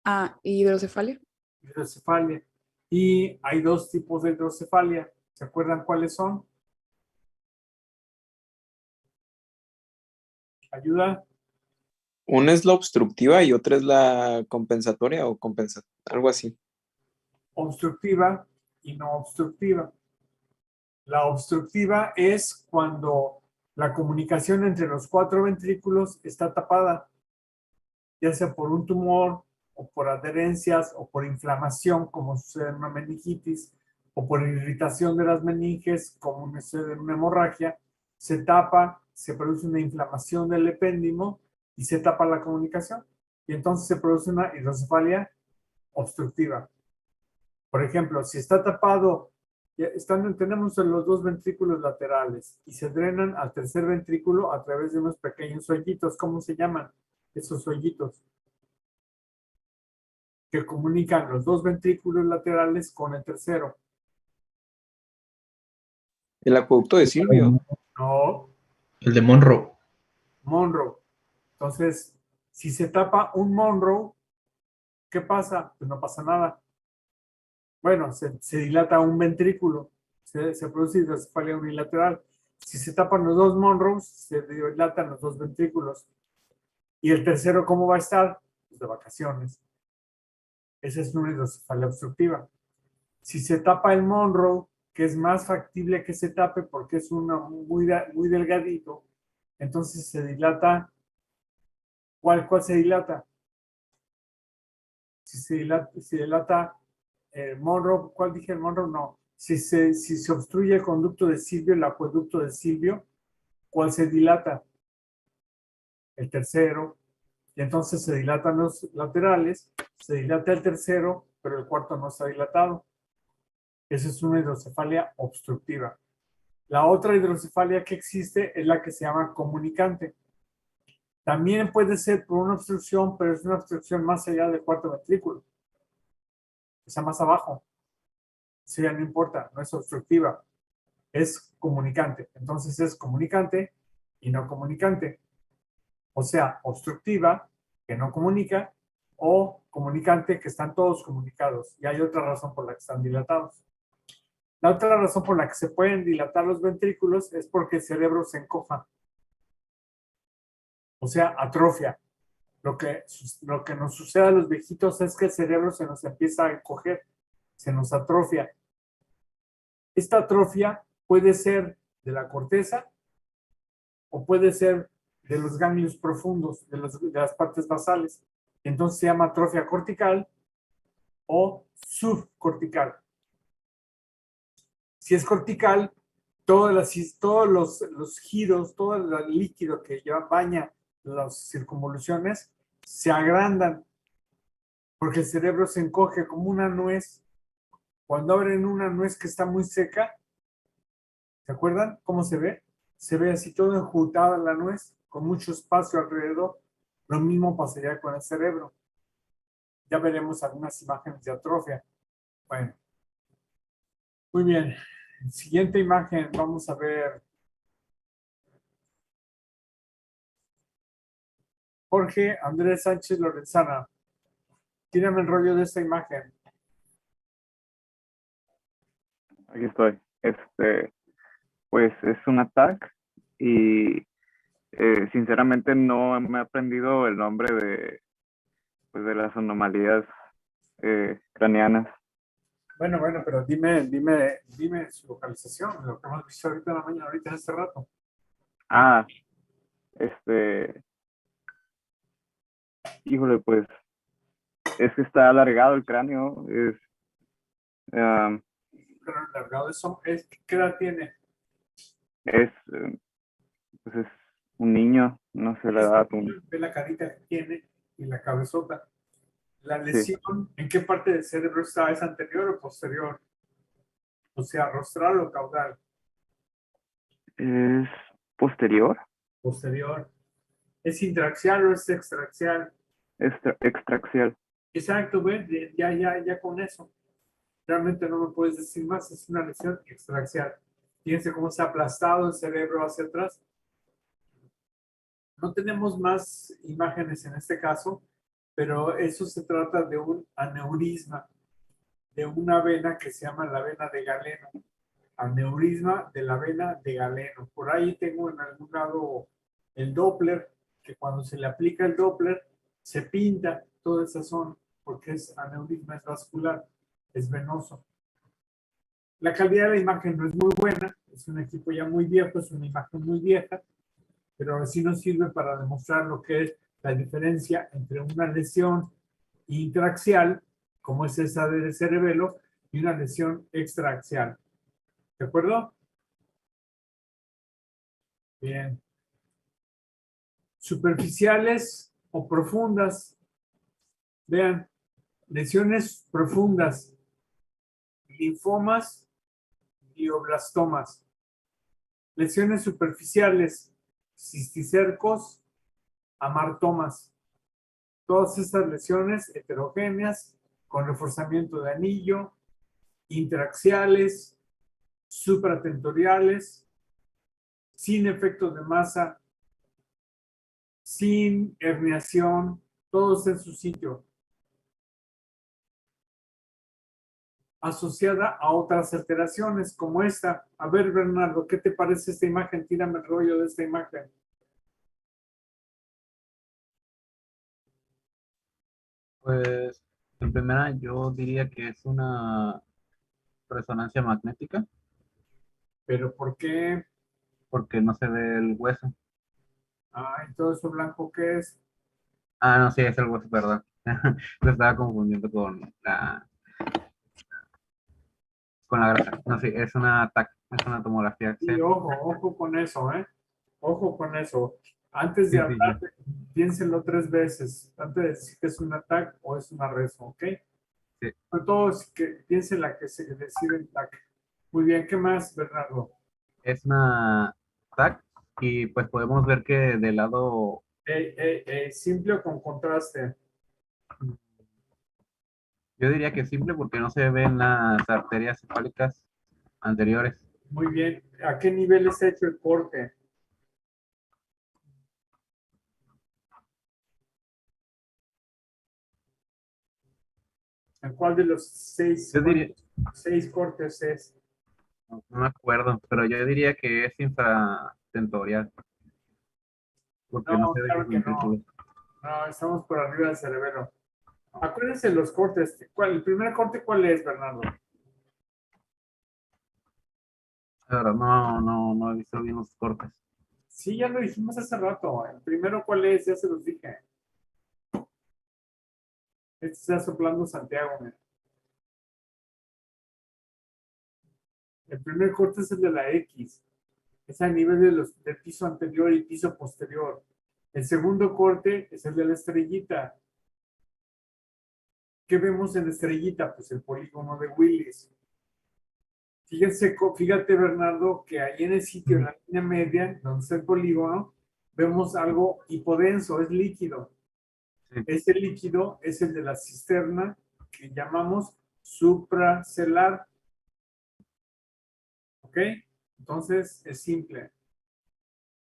Ah, hidrocefalia. hidrocefalia. Y hay dos tipos de hidrocefalia. ¿Se acuerdan cuáles son? Ayuda. Una es la obstructiva y otra es la compensatoria o algo así. Obstructiva y no obstructiva. La obstructiva es cuando la comunicación entre los cuatro ventrículos está tapada, ya sea por un tumor o por adherencias o por inflamación, como sucede en una meningitis, o por irritación de las meninges, como sucede en una hemorragia, se tapa, se produce una inflamación del epéndimo y se tapa la comunicación. Y entonces se produce una hidrocefalia obstructiva. Por ejemplo, si está tapado, tenemos los dos ventrículos laterales y se drenan al tercer ventrículo a través de unos pequeños hoyitos. ¿Cómo se llaman esos hoyitos? Que comunican los dos ventrículos laterales con el tercero. El acueducto de Silvio. No, El de Monroe. Monroe. Entonces, si se tapa un Monroe, ¿qué pasa? Pues no pasa nada. Bueno, se dilata un ventrículo, se produce hidrocefalia unilateral. Si se tapan los dos Monroes, se dilatan los dos ventrículos. ¿Y el tercero cómo va a estar? Pues de vacaciones. Esa es una hidrocefalia obstructiva. Si se tapa el Monroe, que es más factible que se tape porque es uno muy delgadito, entonces se dilata. ¿Cuál se dilata? Si se dilata el Monroe, ¿cuál dije el Monroe? No. Si se obstruye el conducto de Silvio, el acueducto de Silvio, ¿cuál se dilata? El tercero. Y entonces se dilatan los laterales, se dilata el tercero, pero el cuarto no está dilatado. Esa es una hidrocefalia obstructiva. La otra hidrocefalia que existe es la que se llama comunicante. También puede ser por una obstrucción, pero es una obstrucción más allá del cuarto ventrículo. O sea, más abajo. Eso ya no importa, no es obstructiva. Es comunicante. Entonces es comunicante y no comunicante. O sea, obstructiva, que no comunica, o comunicante, que están todos comunicados. Y hay otra razón por la que están dilatados. La otra razón por la que se pueden dilatar los ventrículos es porque el cerebro se encoja. O sea, atrofia. Lo que nos sucede a los viejitos es que el cerebro se nos empieza a encoger, se nos atrofia. Esta atrofia puede ser de la corteza o puede ser de los ganglios profundos, de las partes basales. Entonces se llama atrofia cortical o subcortical. Si es cortical, todos los giros, todo el líquido que baña las circunvoluciones se agrandan porque el cerebro se encoge como una nuez. Cuando abren una nuez que está muy seca, ¿se acuerdan cómo se ve? Se ve así todo enjutada la nuez, con mucho espacio alrededor. Lo mismo pasaría con el cerebro. Ya veremos algunas imágenes de atrofia. Bueno, muy bien. Siguiente imagen, vamos a ver. Jorge Andrés Sánchez Lorenzana. Tírame el rollo de esta imagen. Aquí estoy. Pues es un attack y sinceramente no me he aprendido el nombre de las anomalías craneanas. Bueno, pero dime su localización, lo que hemos visto ahorita en la mañana, ahorita en este rato. Híjole, pues es que está alargado el cráneo. Pero alargado eso, ¿qué edad tiene? Pues es un niño, no sé la edad. Ve la carita que tiene y la cabezota. ¿La Sí. lesión en qué parte del cerebro está? ¿Es anterior o posterior? O sea, rostral o caudal. Es posterior. Posterior. ¿Es intraxial o es extraxial? Extraxial. Exacto, ¿ves? Ya con eso. Realmente no me puedes decir más, es una lesión extraxial. Fíjense cómo se ha aplastado el cerebro hacia atrás. No tenemos más imágenes en este caso, pero eso se trata de un aneurisma, de una vena que se llama la vena de Galeno. Aneurisma de la vena de Galeno. Por ahí tengo en algún lado el Doppler, que cuando se le aplica el Doppler, se pinta toda esa zona, porque es aneurisma, es vascular, es venoso. La calidad de la imagen no es muy buena, es un equipo ya muy viejo, es una imagen muy vieja, pero sí nos sirve para demostrar lo que es la diferencia entre una lesión intraaxial, como es esa del cerebelo, y una lesión extraaxial. ¿De acuerdo? Bien. Superficiales o profundas. Vean, lesiones profundas, linfomas, glioblastomas. Lesiones superficiales, cisticercos, amartomas. Todas estas lesiones heterogéneas con reforzamiento de anillo, intraaxiales, supratentoriales, sin efectos de masa, sin herniación, todos en su sitio. asociada a otras alteraciones como esta. A ver, Bernardo, ¿qué te parece esta imagen? Tírame el rollo de esta imagen. Pues, en primera, yo diría que es una resonancia magnética, ¿Pero por qué? porque no se ve el hueso. Ay, todo eso blanco, ¿qué es? Ah, no, sí, es el hueso, perdón. Lo estaba confundiendo con la grasa. No, sí, es una TAC, es una tomografía Y axial. ojo con eso, ¿eh? Ojo con eso. Antes de Sí, sí, hablar, piénsenlo 3 veces. Antes de decir que es un ataque o es una reso, ¿ok? sí. Sobre todo que piensen la que se decide en TAC. Muy bien, ¿qué más, Bernardo? Es una TAC y pues podemos ver que del lado, Simple o con contraste. yo diría que simple porque no se ven las arterias cefálicas anteriores. Muy bien. ¿A qué nivel está hecho el corte? ¿En cuál de los Yo diría, seis cortes es? no me acuerdo, pero yo diría que es infratentorial, porque no No, se ve claro el que no. ventrículo. No, estamos por arriba del cerebelo. Acuérdense de los cortes. ¿El primer corte cuál es, Bernardo? La verdad, no he visto bien los cortes. Sí, ya lo dijimos hace rato. El primero cuál es, ya se los dije. Este está soplando Santiago. Mira. El primer corte es el de la X. Es a nivel del piso anterior y piso posterior. El segundo corte es el de la estrellita. ¿Qué vemos en la estrellita? Pues el polígono de Willis. Fíjate, Bernardo, que ahí en el sitio, en la línea media, donde está el polígono, vemos algo hipodenso, es líquido. Sí. Este líquido es el de la cisterna que llamamos supracelular. ¿Ok? Entonces es simple.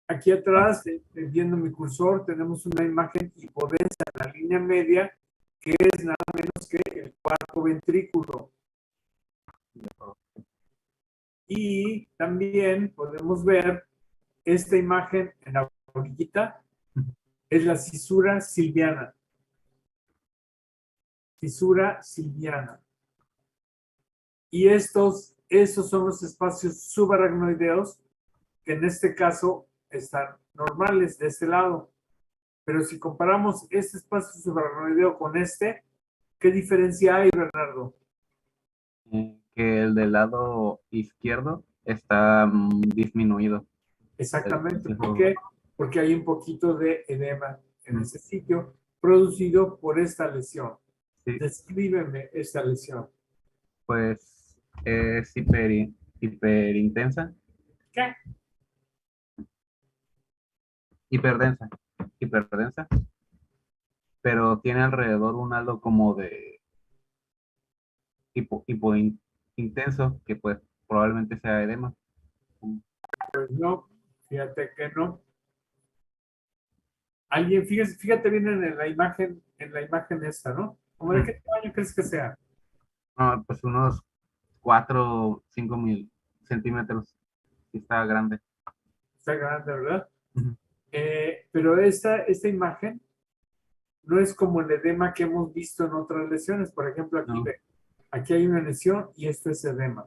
Aquí atrás, viendo mi cursor, tenemos una imagen hipodensa en la línea media, que es nada menos que el cuarto ventrículo. Y también podemos ver esta imagen en la orillita, es la cisura silviana. Fisura silviana. Y esos son los espacios subaracnoideos que en este caso están normales de este lado. Pero si comparamos este espacio subaracnoideo con este, ¿qué diferencia hay, Bernardo? Que el del lado izquierdo está disminuido. Exactamente. ¿Por qué? Porque hay un poquito de edema en ese sitio producido por esta lesión. Sí. Descríbeme esta lesión. Pues es hiperintensa. ¿Qué? Hiperdensa. Pero tiene alrededor un halo como de hipointenso, que pues probablemente sea edema. Pues no, fíjate que no. Alguien, fíjate bien en la imagen esta, ¿no? ¿Cómo de qué tamaño crees que sea? No, pues unos 4 o 5 centímetros. Sí, está grande. Está grande, ¿verdad? Ujú. Pero esta imagen no es como el edema que hemos visto en otras lesiones. Por ejemplo, aquí No. ve, aquí hay una lesión y esto es edema,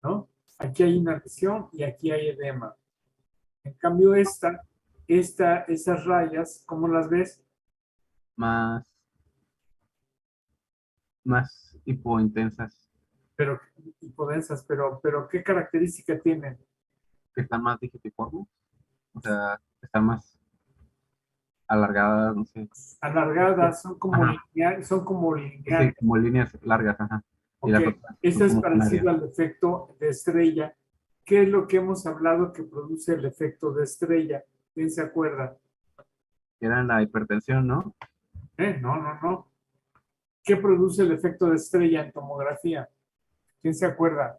¿no? Aquí hay una lesión y aquí hay edema. En cambio, estas rayas, ¿cómo las ves? Más hipointensas, Pero hipodensas, pero ¿qué característica tienen? que están más digitiformes, o sea, están más alargadas, no sé. Alargadas, son como Ajá. lineales. Sí, como líneas largas, ajá. Y Ok, las otras esto son es como parecido binarias. al efecto de estrella. ¿Qué es lo que hemos hablado que produce el efecto de estrella? ¿Quién se acuerda? Era la hipertensión, ¿no? No. ¿Qué produce el efecto de estrella en tomografía? ¿Quién se acuerda?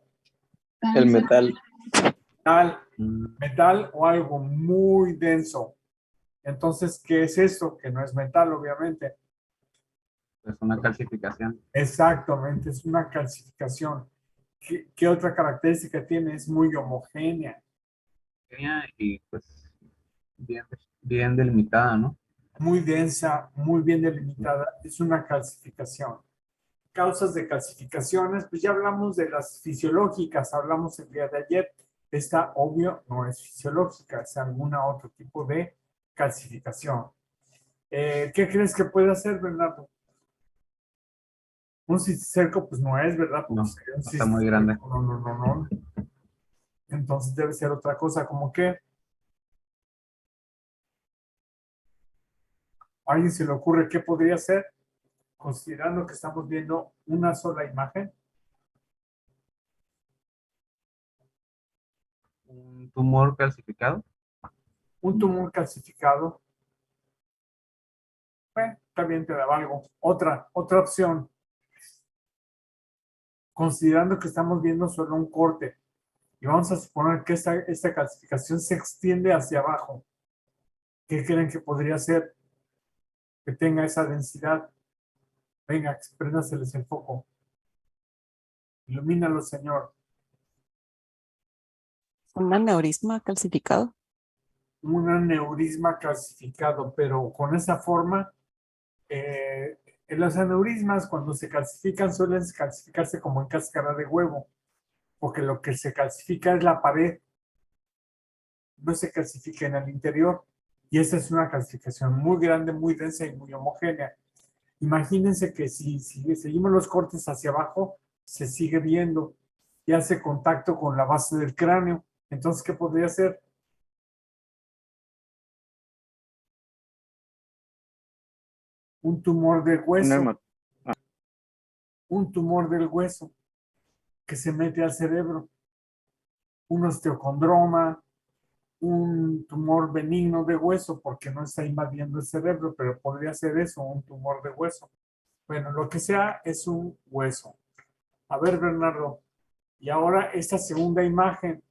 El metal. Metal o algo muy denso. Entonces, ¿qué es esto? Que no es metal, obviamente. Es una calcificación. Exactamente, es una calcificación. ¿Qué otra característica tiene? Es muy homogénea, Y pues bien delimitada, ¿no? muy densa, muy bien delimitada. Es una calcificación. Causas de calcificaciones, pues ya hablamos de las fisiológicas, hablamos el día de ayer. Esta, obvio, no es fisiológica, es algún otro tipo de calcificación. ¿Qué crees que puede hacer, Bernardo? Un cisticerco, pues no es, ¿verdad? Porque No, sería un está muy grande. cisticerco. No. Entonces debe ser otra cosa, como que a alguien se le ocurre qué podría ser, considerando que estamos viendo una sola imagen. Un tumor calcificado. Un tumor calcificado. Bueno, está bien, te daba algo. Otra opción. Considerando que estamos viendo solo un corte y vamos a suponer que esta calcificación se extiende hacia abajo. ¿Qué creen que podría ser que tenga esa densidad? Venga, préndaseles el foco. Ilumínalo, Señor. ¿Un aneurisma calcificado? Un aneurisma calcificado, pero con esa forma, en los aneurismas cuando se calcifican suelen calcificarse como en cáscara de huevo, porque lo que se calcifica es la pared, no se calcifica en el interior, y esa es una calcificación muy grande, muy densa y muy homogénea. Imagínense que si seguimos los cortes hacia abajo, se sigue viendo y hace contacto con la base del cráneo. Entonces, ¿qué podría ser? Un tumor del hueso. Un tumor del hueso que se mete al cerebro. Un osteocondroma, un tumor benigno de hueso, porque no está invadiendo el cerebro, pero podría ser eso, un tumor de hueso. Bueno, lo que sea es un hueso. A ver, Bernardo, y ahora esta segunda imagen,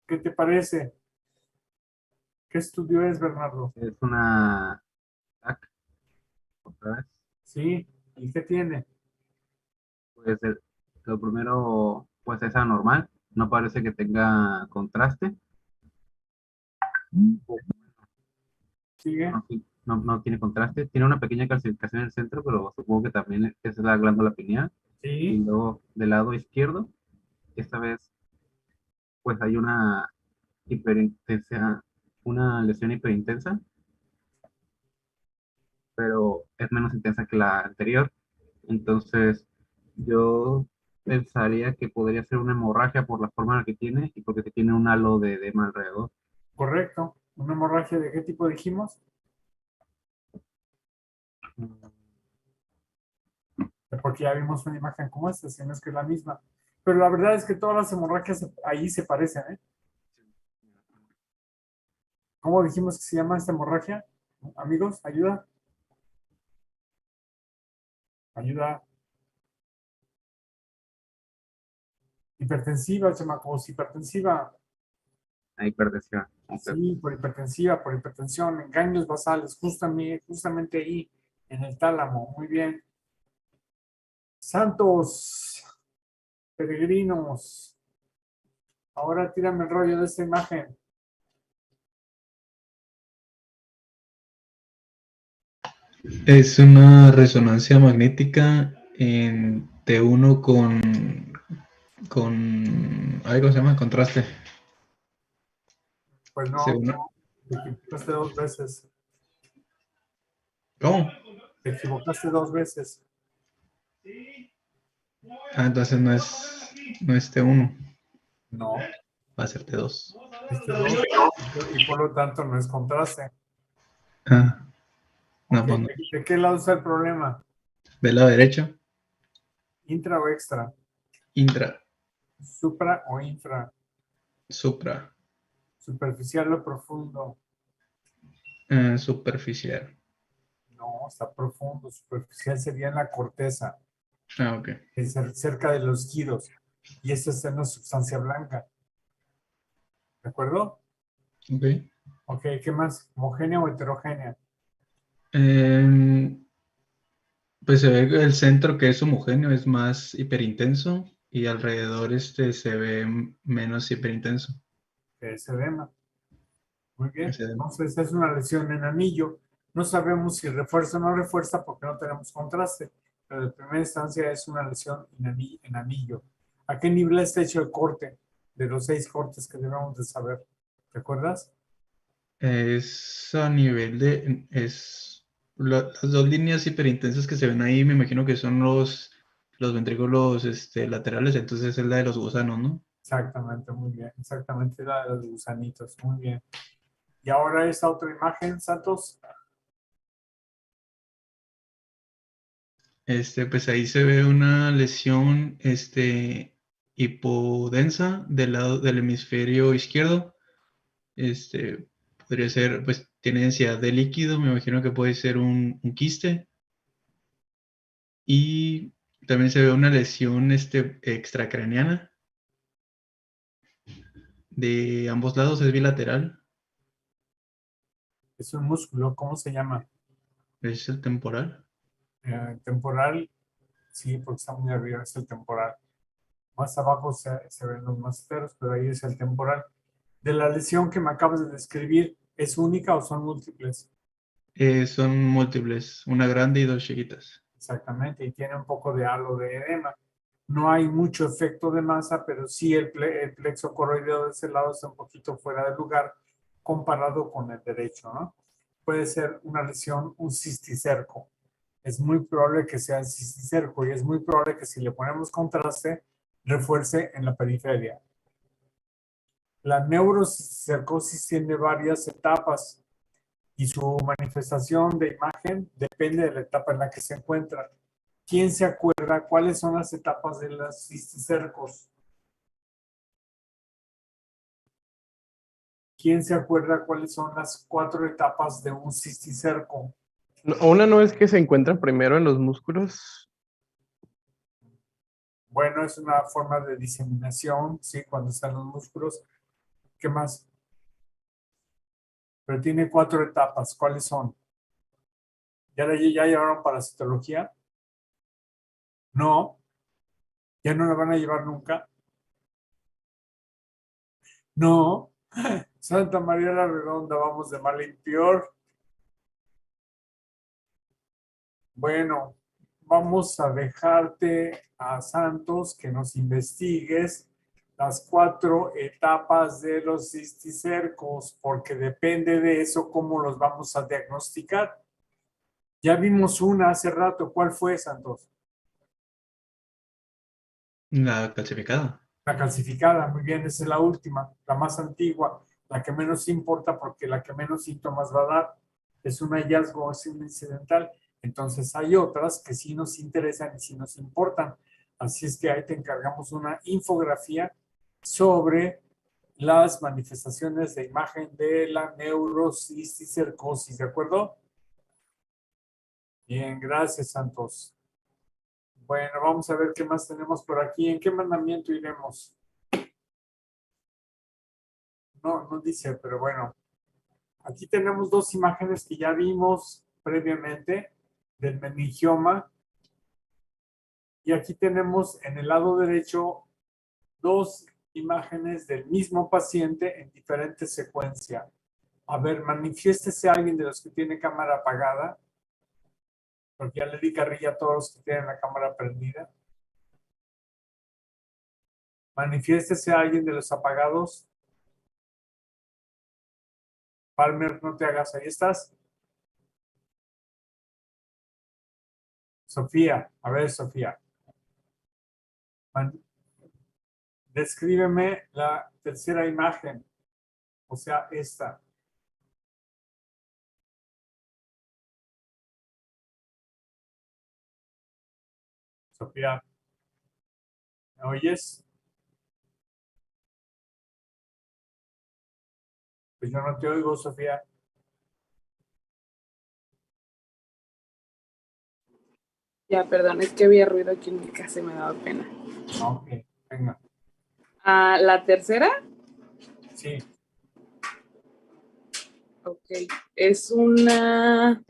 ¿qué te parece? ¿Qué estudio es, Bernardo? Es una TAC, otra vez. Sí, ¿y qué tiene? Pues lo primero, pues es anormal. No parece que tenga contraste. Sigue. No tiene contraste. Tiene una pequeña calcificación en el centro, pero supongo que también es la glándula pineal. Y Sí, luego del lado izquierdo, esta vez, pues hay una hiperintensa, una lesión hiperintensa, pero es menos intensa que la anterior. Entonces, yo pensaría que podría ser una hemorragia por la forma en la que tiene y porque tiene un halo de edema alrededor. correcto. ¿Una hemorragia de qué tipo dijimos? Porque ya vimos una imagen como esta, si no es que es la misma. Pero la verdad es que todas las hemorragias ahí se parecen, ¿eh? ¿Cómo dijimos que se llama esta hemorragia? Amigos, ayuda. Ayuda. Hipertensiva, chamacos, hipertensiva. Hipertensión. Sí, por hipertensiva, por hipertensión, en ganglios basales, justamente ahí, en el tálamo. Muy bien. Santos, peregrinos. Ahora tírame el rollo de esta imagen. Es una resonancia magnética en T1 con, ay, ¿cómo se llama? Contraste. Pues no, Según- te equivocaste dos veces. ¿Cómo? Te equivocaste dos veces. Ah, entonces no es T1, No, va a ser T2. este dos, y por lo tanto no es contraste. Ah, no, Ok, pues no. ¿de qué lado está el problema? Del lado derecho, ¿Intra o extra? intra, ¿Supra o infra? supra, ¿Superficial o profundo? superficial. No, está profundo. Superficial sería en la corteza, Ah, ok. es cerca de los giros. Y esta es una sustancia blanca. ¿De acuerdo? Ok. Ok, ¿qué más? ¿Homogénea o heterogénea? Pues se ve que el centro que es homogéneo es más hiperintenso y alrededor se ve menos hiperintenso. Que es edema. Muy bien. Ese edema. Entonces es una lesión en anillo. No sabemos si refuerza o no refuerza porque no tenemos contraste, pero de primera instancia es una lesión en anillo. ¿A qué nivel está hecho el corte de los 6 cortes que debemos de saber? ¿Recuerdas? Es a nivel las dos líneas hiperintensas que se ven ahí, me imagino que son los ventrículos laterales, entonces es la de los gusanos, ¿no? Exactamente, muy bien. Exactamente la de los gusanitos. Muy bien. Y ahora esta otra imagen, Santos. Pues ahí se ve una lesión hipodensa del lado del hemisferio izquierdo. Podría ser, pues tiene densidad de líquido, me imagino que puede ser un quiste. Y también se ve una lesión extracraneana de ambos lados, es bilateral, Es un músculo, ¿cómo se llama? es el temporal. Temporal, sí, porque está muy arriba, es el temporal. Más abajo se ven los masseteros, pero ahí es el temporal. De la lesión que me acabas de describir, ¿es única o son múltiples? Son múltiples, una grande y dos chiquitas. Exactamente, y tiene un poco de halo de edema. No hay mucho efecto de masa, pero sí el plexo coroideo de ese lado está un poquito fuera de lugar comparado con el derecho, ¿no? Puede ser una lesión, un cisticerco. Es muy probable que sea el cisticerco y es muy probable que si le ponemos contraste, refuerce en la periferia. La neurocisticercosis tiene varias etapas y su manifestación de imagen depende de la etapa en la que se encuentra. ¿Quién se acuerda cuáles son las etapas de los cisticercos? ¿Quién se acuerda cuáles son las 4 etapas de un cisticerco? Una no es que se encuentra primero en los músculos. Bueno, es una forma de diseminación, ¿sí? Cuando están los músculos. ¿Qué más? Pero tiene 4 etapas. ¿Cuáles son? ¿Ya llevaron parasitología? No. ¿Ya no la van a llevar nunca? No. Santa María la Redonda, vamos de mal en peor. Bueno, vamos a dejarte a Santos que nos investigues las 4 etapas de los cisticercos, porque depende de eso cómo los vamos a diagnosticar. Ya vimos una hace rato. ¿Cuál fue, Santos? La calcificada. La calcificada, muy bien, esa es la última, la más antigua, la que menos importa porque la que menos síntomas va a dar. Es un hallazgo, es un incidental. Entonces hay otras que sí nos interesan y sí nos importan. Así es que ahí te encargamos una infografía sobre las manifestaciones de imagen de la neurocisticercosis, ¿de acuerdo? Bien, gracias, Santos. Bueno, vamos a ver qué más tenemos por aquí. ¿En qué mandamiento iremos? No dice, pero bueno. Aquí tenemos 2 imágenes que ya vimos previamente del meningioma. Y aquí tenemos en el lado derecho 2 imágenes del mismo paciente en diferente secuencia. A ver, manifiéstese alguien de los que tiene cámara apagada, porque ya le di carrilla a todos los que tienen la cámara prendida. Manifiéstese alguien de los apagados. Palmer, no te hagas, ahí estás. Sofía, a ver, Sofía. Descríbeme la tercera imagen, o sea, esta. Sofía, ¿me oyes? Pues yo no te oigo, Sofía. Ya, perdón, es que había ruido aquí en mi casa y me daba pena. Ok, venga. ¿La tercera? Sí. Ok, es una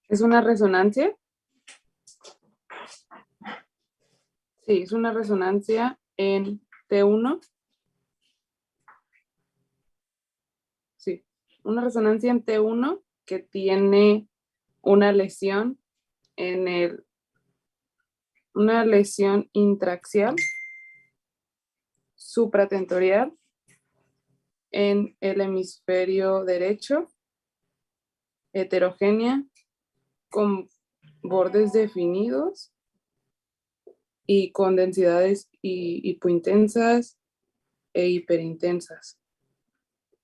¿Es una resonancia? Sí, es una resonancia en T1. Sí, una resonancia en T1 que tiene una lesión una lesión intraaxial supratentorial en el hemisferio derecho, heterogénea, con bordes definidos y con densidades hipointensas e hiperintensas.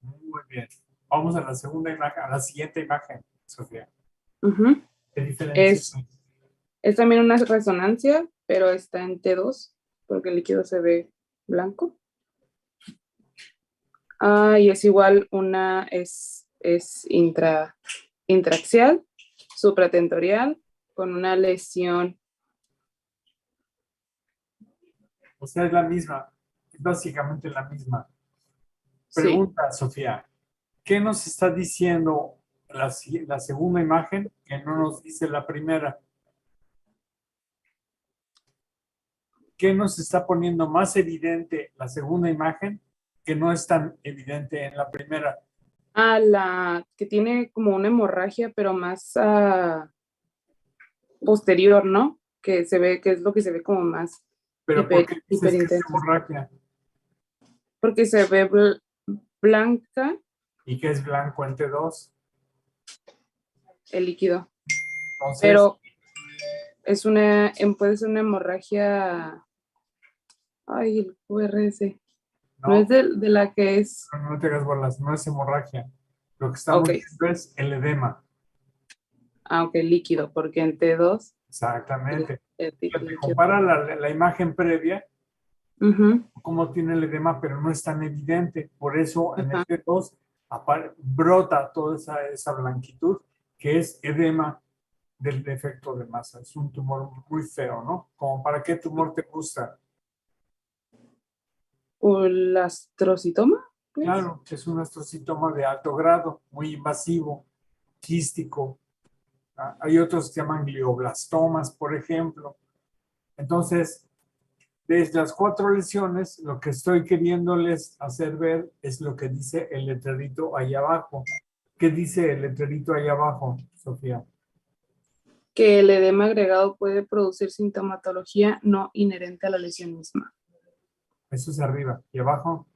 Muy bien. Vamos a la segunda imagen, a la siguiente imagen, Sofía. Ujú. ¿Qué diferencia? Es también una resonancia, pero está en T2, porque el líquido se ve blanco. Y es igual es intraaxial, supratentorial, con una lesión. O sea, es la misma, es básicamente la misma. Sí. Pregunta, Sofía, ¿qué nos está diciendo la segunda imagen que no nos dice la primera? ¿Qué nos está poniendo más evidente la segunda imagen que no es tan evidente en la primera? La que tiene como una hemorragia, pero más posterior, ¿no? Que se ve, que es lo que se ve como más ¿Pero por qué dices que es hiperintenso. hemorragia? Porque se ve blanca ¿Y qué es blanco en T2? el líquido. Entonces, Pero puede ser una hemorragia. Ay, el QRS. No es de la que es. No te hagas bolas, no es hemorragia. Lo que estamos viendo es el edema. Ok, líquido, porque en T2. Exactamente. El Te líquido. compara la imagen previa, Ujú. cómo tiene el edema, pero no es tan evidente. Por eso en el T2 brota toda esa blanquitud, que es edema del defecto de masa. Es un tumor muy feo, ¿no? Como, ¿para qué tumor te gusta? ¿O el astrocitoma? Pues. Claro, es un astrocitoma de alto grado, muy invasivo, quístico. Hay otros que se llaman glioblastomas, por ejemplo. Entonces, de las 4 lesiones, lo que estoy queriéndoles hacer ver es lo que dice el letrerito ahí abajo. ¿Qué dice el letrerito ahí abajo, Sofía? Que el edema agregado puede producir sintomatología no inherente a la lesión misma. Eso es arriba. ¿Y abajo?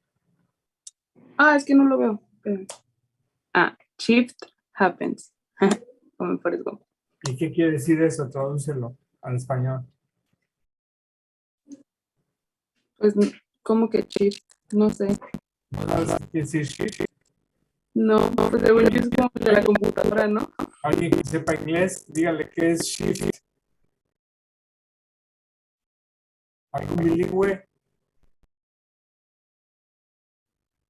Es que no lo veo. Shift happens. Como en Forrest Gump. ¿Y qué quiere decir eso? Tradúcelo al español. Pues, ¿cómo que shift? No sé. ¿No sabes qué quiere decir shift? No, pues según yo es como de la computadora, ¿no? Alguien que sepa inglés, dígale qué es shift. ¿Algún bilingüe?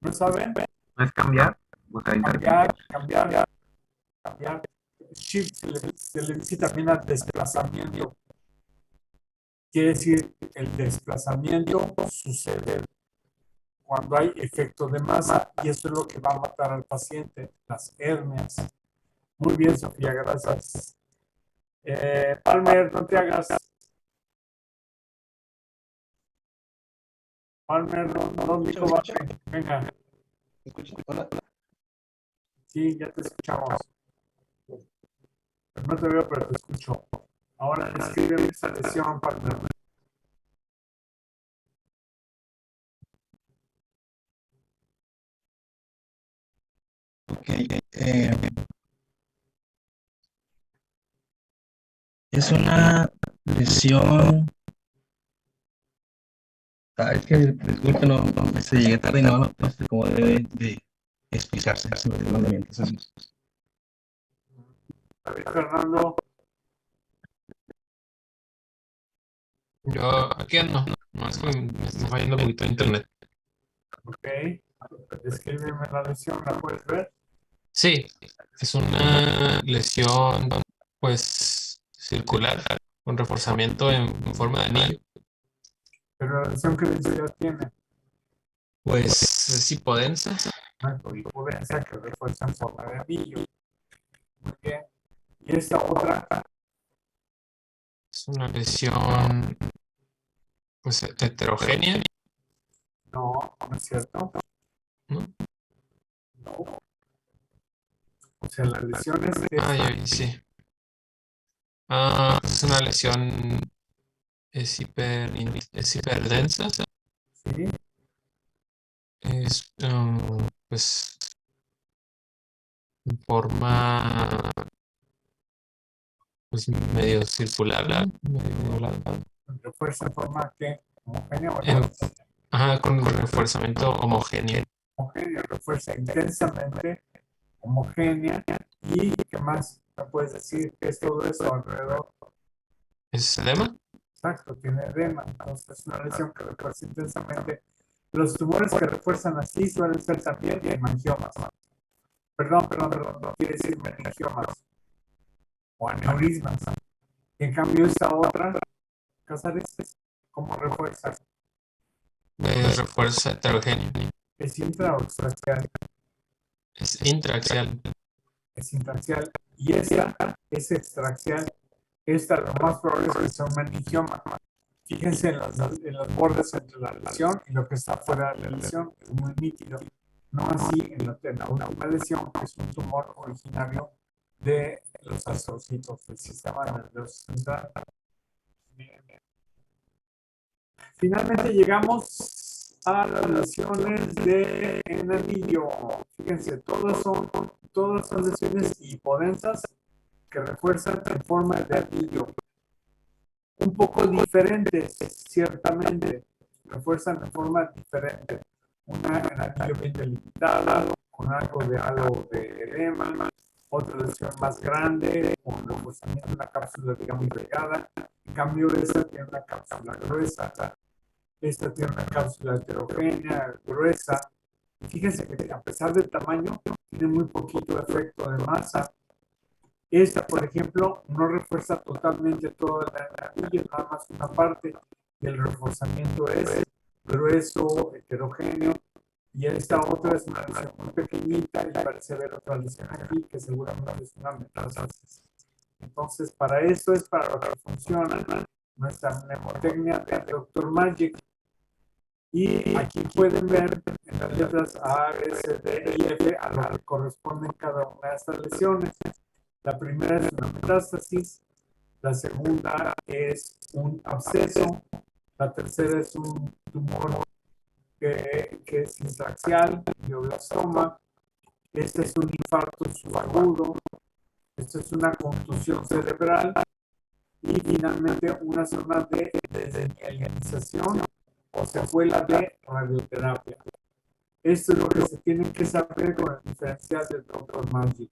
¿No saben? ¿No es cambiar? O sea, Cambiar. Shift se le dice también al desplazamiento. Quiere decir, el desplazamiento sucede cuando hay efecto de masa y eso es lo que va a matar al paciente, las hernias. Muy bien, Sofía, gracias. Palmer, no te hagas. Palmer, no dijo baje. Venga. Hola. Sí, ya te escuchamos. No te veo, pero te escucho. Ahora escríbeme esa lesión, Palmer. Ok. Es una lesión. Es que disculpe, no se llegué tarde y no sé cómo debe de explicarse. Fernando. Yo aquí ando, no es que me está fallando un poquito de internet. Ok. Descríbeme la lesión, ¿la puedes ver? Sí, es una lesión pues circular con reforzamiento en forma de anillo. Pero la lesión que densidad tiene. Pues es hipodensa. Hipodensa que refuerza en forma de anillo. Muy bien. Y esta otra, Es una lesión, pues, heterogénea, no, no es cierto. ¿no? No. O sea, la lesión es Ya vi, sí. Es una lesión, es hiperdensa. Sí. Es, pues, en forma, pues, medio circular, medio ovalada. Refuerza en forma que homogénea o Em, con reforzamiento homogéneo. homogénea, refuerza intensamente, homogénea. ¿Y qué más me puedes decir? ¿Qué es todo eso alrededor? ¿Es edema? Exacto, tiene edema. Entonces es una lesión que refuerza intensamente. Los tumores que refuerzan así suelen ser también hemangiomas. Perdón, no quiere decir meningiomas o aneurismas. En cambio, esta otra, Cáceres, ¿cómo refuerza? Refuerza heterogéneo. ¿Es intra o extraxial? Es intraaxial. Es intraaxial. Y esta es extraxial. Esta lo más probable es que sea un meningioma. Fíjense en los bordes entre la lesión y lo que está fuera de la lesión. Es muy nítido. No así en la última lesión, que es un tumor originario de los astrocitos del sistema nervioso central. Finalmente llegamos a las lesiones en anillo. Fíjense, todas son lesiones hipodensas que refuerzan en forma de anillo. Un poco diferentes, ciertamente, refuerzan de forma diferente. Una en anillo bien delimitada, con algo de halo de edema, otra lesión más grande, con reforzamiento de una cápsula, digamos, pegada. En cambio, esta tiene una cápsula gruesa, esta tiene una cápsula heterogénea, gruesa. Y fíjense que a pesar del tamaño, tiene muy poquito efecto de masa. Esta, por ejemplo, no refuerza totalmente toda la anillo, nada más una parte del reforzamiento es grueso, heterogéneo, y esta otra es una lesión muy pequeñita y parece haber otra lesión aquí que seguramente es una metástasis. Entonces, para esto es para lo que funciona nuestra mnemotecnia de Dr. Magic. Y aquí pueden ver en las letras A, B, C, D y F a lo que corresponden cada una de estas lesiones. La primera es una metástasis, la segunda es un absceso, la tercera es un tumor que es intraaxial, glioblastoma, este es un infarto subagudo, esto es una contusión cerebral y finalmente una zona de desmielinización o secuela de radioterapia. Esto es lo que se tiene que saber con el diferencial del Dr. Magic.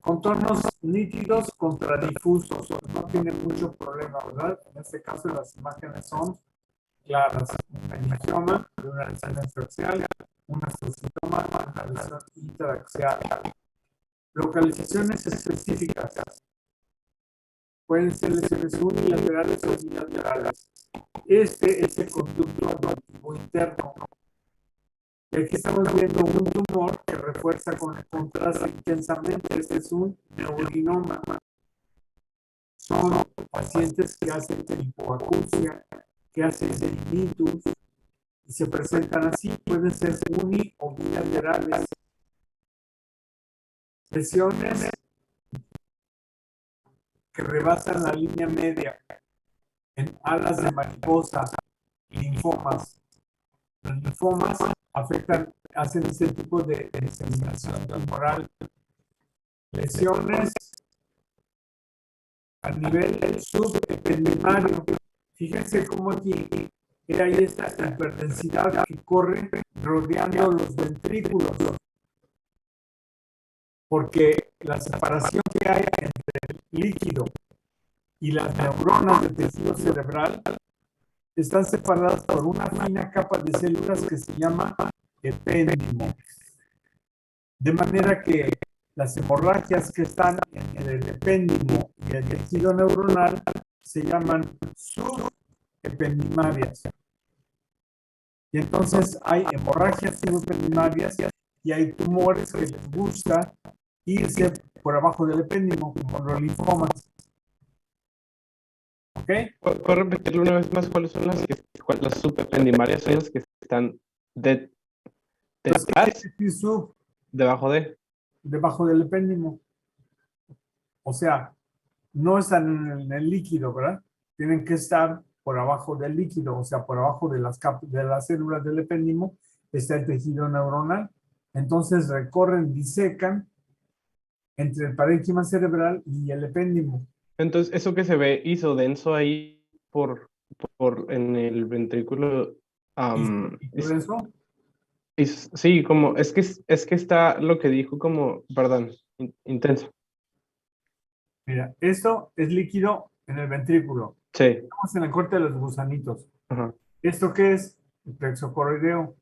Contornos nítidos contra difusos, no tiene mucho problema, ¿verdad? En este caso las imágenes son claras. Un meningioma, una lesión extraxial, un astrocitoma, una lesión intraaxial. Localizaciones específicas. Pueden ser lesiones unilaterales o bilaterales. Este es el conducto auditivo interno. Y aquí estamos viendo un tumor que refuerza con el contraste intensamente. Este es un neurinoma. Son pacientes que hacen hipoacusia, que hacen tinnitus y se presentan así. Pueden ser uni o bilaterales. Lesiones que rebasan la línea media en alas de mariposa, linfomas. Los linfomas hacen este tipo de diseminación tumoral. Lesiones a nivel subependimario. Fíjense cómo aquí hay esta hiperdensidad que corre rodeando los ventrículos. Porque la separación que hay entre el líquido y las neuronas del tejido cerebral están separadas por una fina capa de células que se llama epéndimo. De manera que las hemorragias que están entre el epéndimo y el tejido neuronal se llaman subependimarias. Y entonces hay hemorragias subependimarias y hay tumores que les gusta irse por abajo del epéndimo, como los linfomas. ¿Ok? ¿Puedo repetirlo una vez más? ¿Cuáles son las subependimarias? Son las que están detrás, debajo de. Debajo del epéndimo. O sea, no están en el líquido, ¿verdad? Tienen que estar por abajo del líquido, o sea, por abajo de las células del epéndimo está el tejido neuronal. Entonces recorren, disecan entre el parénquima cerebral y el epéndimo. Entonces, eso que se ve isodenso ahí en el ventrículo. ¿Isodenso? Sí, como es que está lo que dijo como, perdón, intenso. Mira, esto es líquido en el ventrículo. Sí. Estamos en la corte de los gusanitos. Ajá. ¿Esto qué es? El plexo coroideo.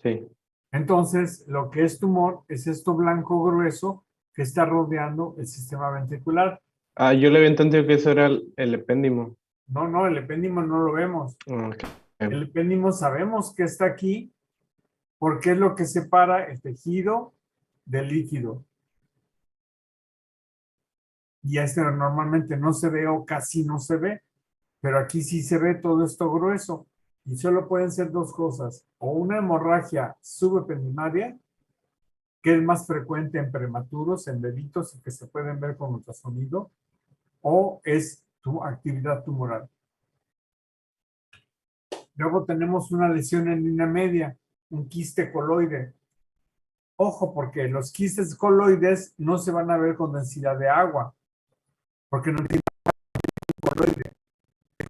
Sí. Entonces, lo que es tumor es esto blanco grueso que está rodeando el sistema ventricular. Yo le había entendido que eso era el epéndimo. No, el epéndimo no lo vemos. Okay. El epéndimo sabemos que está aquí porque es lo que separa el tejido del líquido. Y normalmente no se ve o casi no se ve, pero aquí sí se ve todo esto grueso. Y solo pueden ser dos cosas, o una hemorragia subependimaria, que es más frecuente en prematuros, en bebitos y que se pueden ver con ultrasonido, o es tu actividad tumoral. Luego tenemos una lesión en línea media, un quiste coloide. Ojo, porque los quistes coloides no se van a ver con densidad de agua, porque no tienen coloide.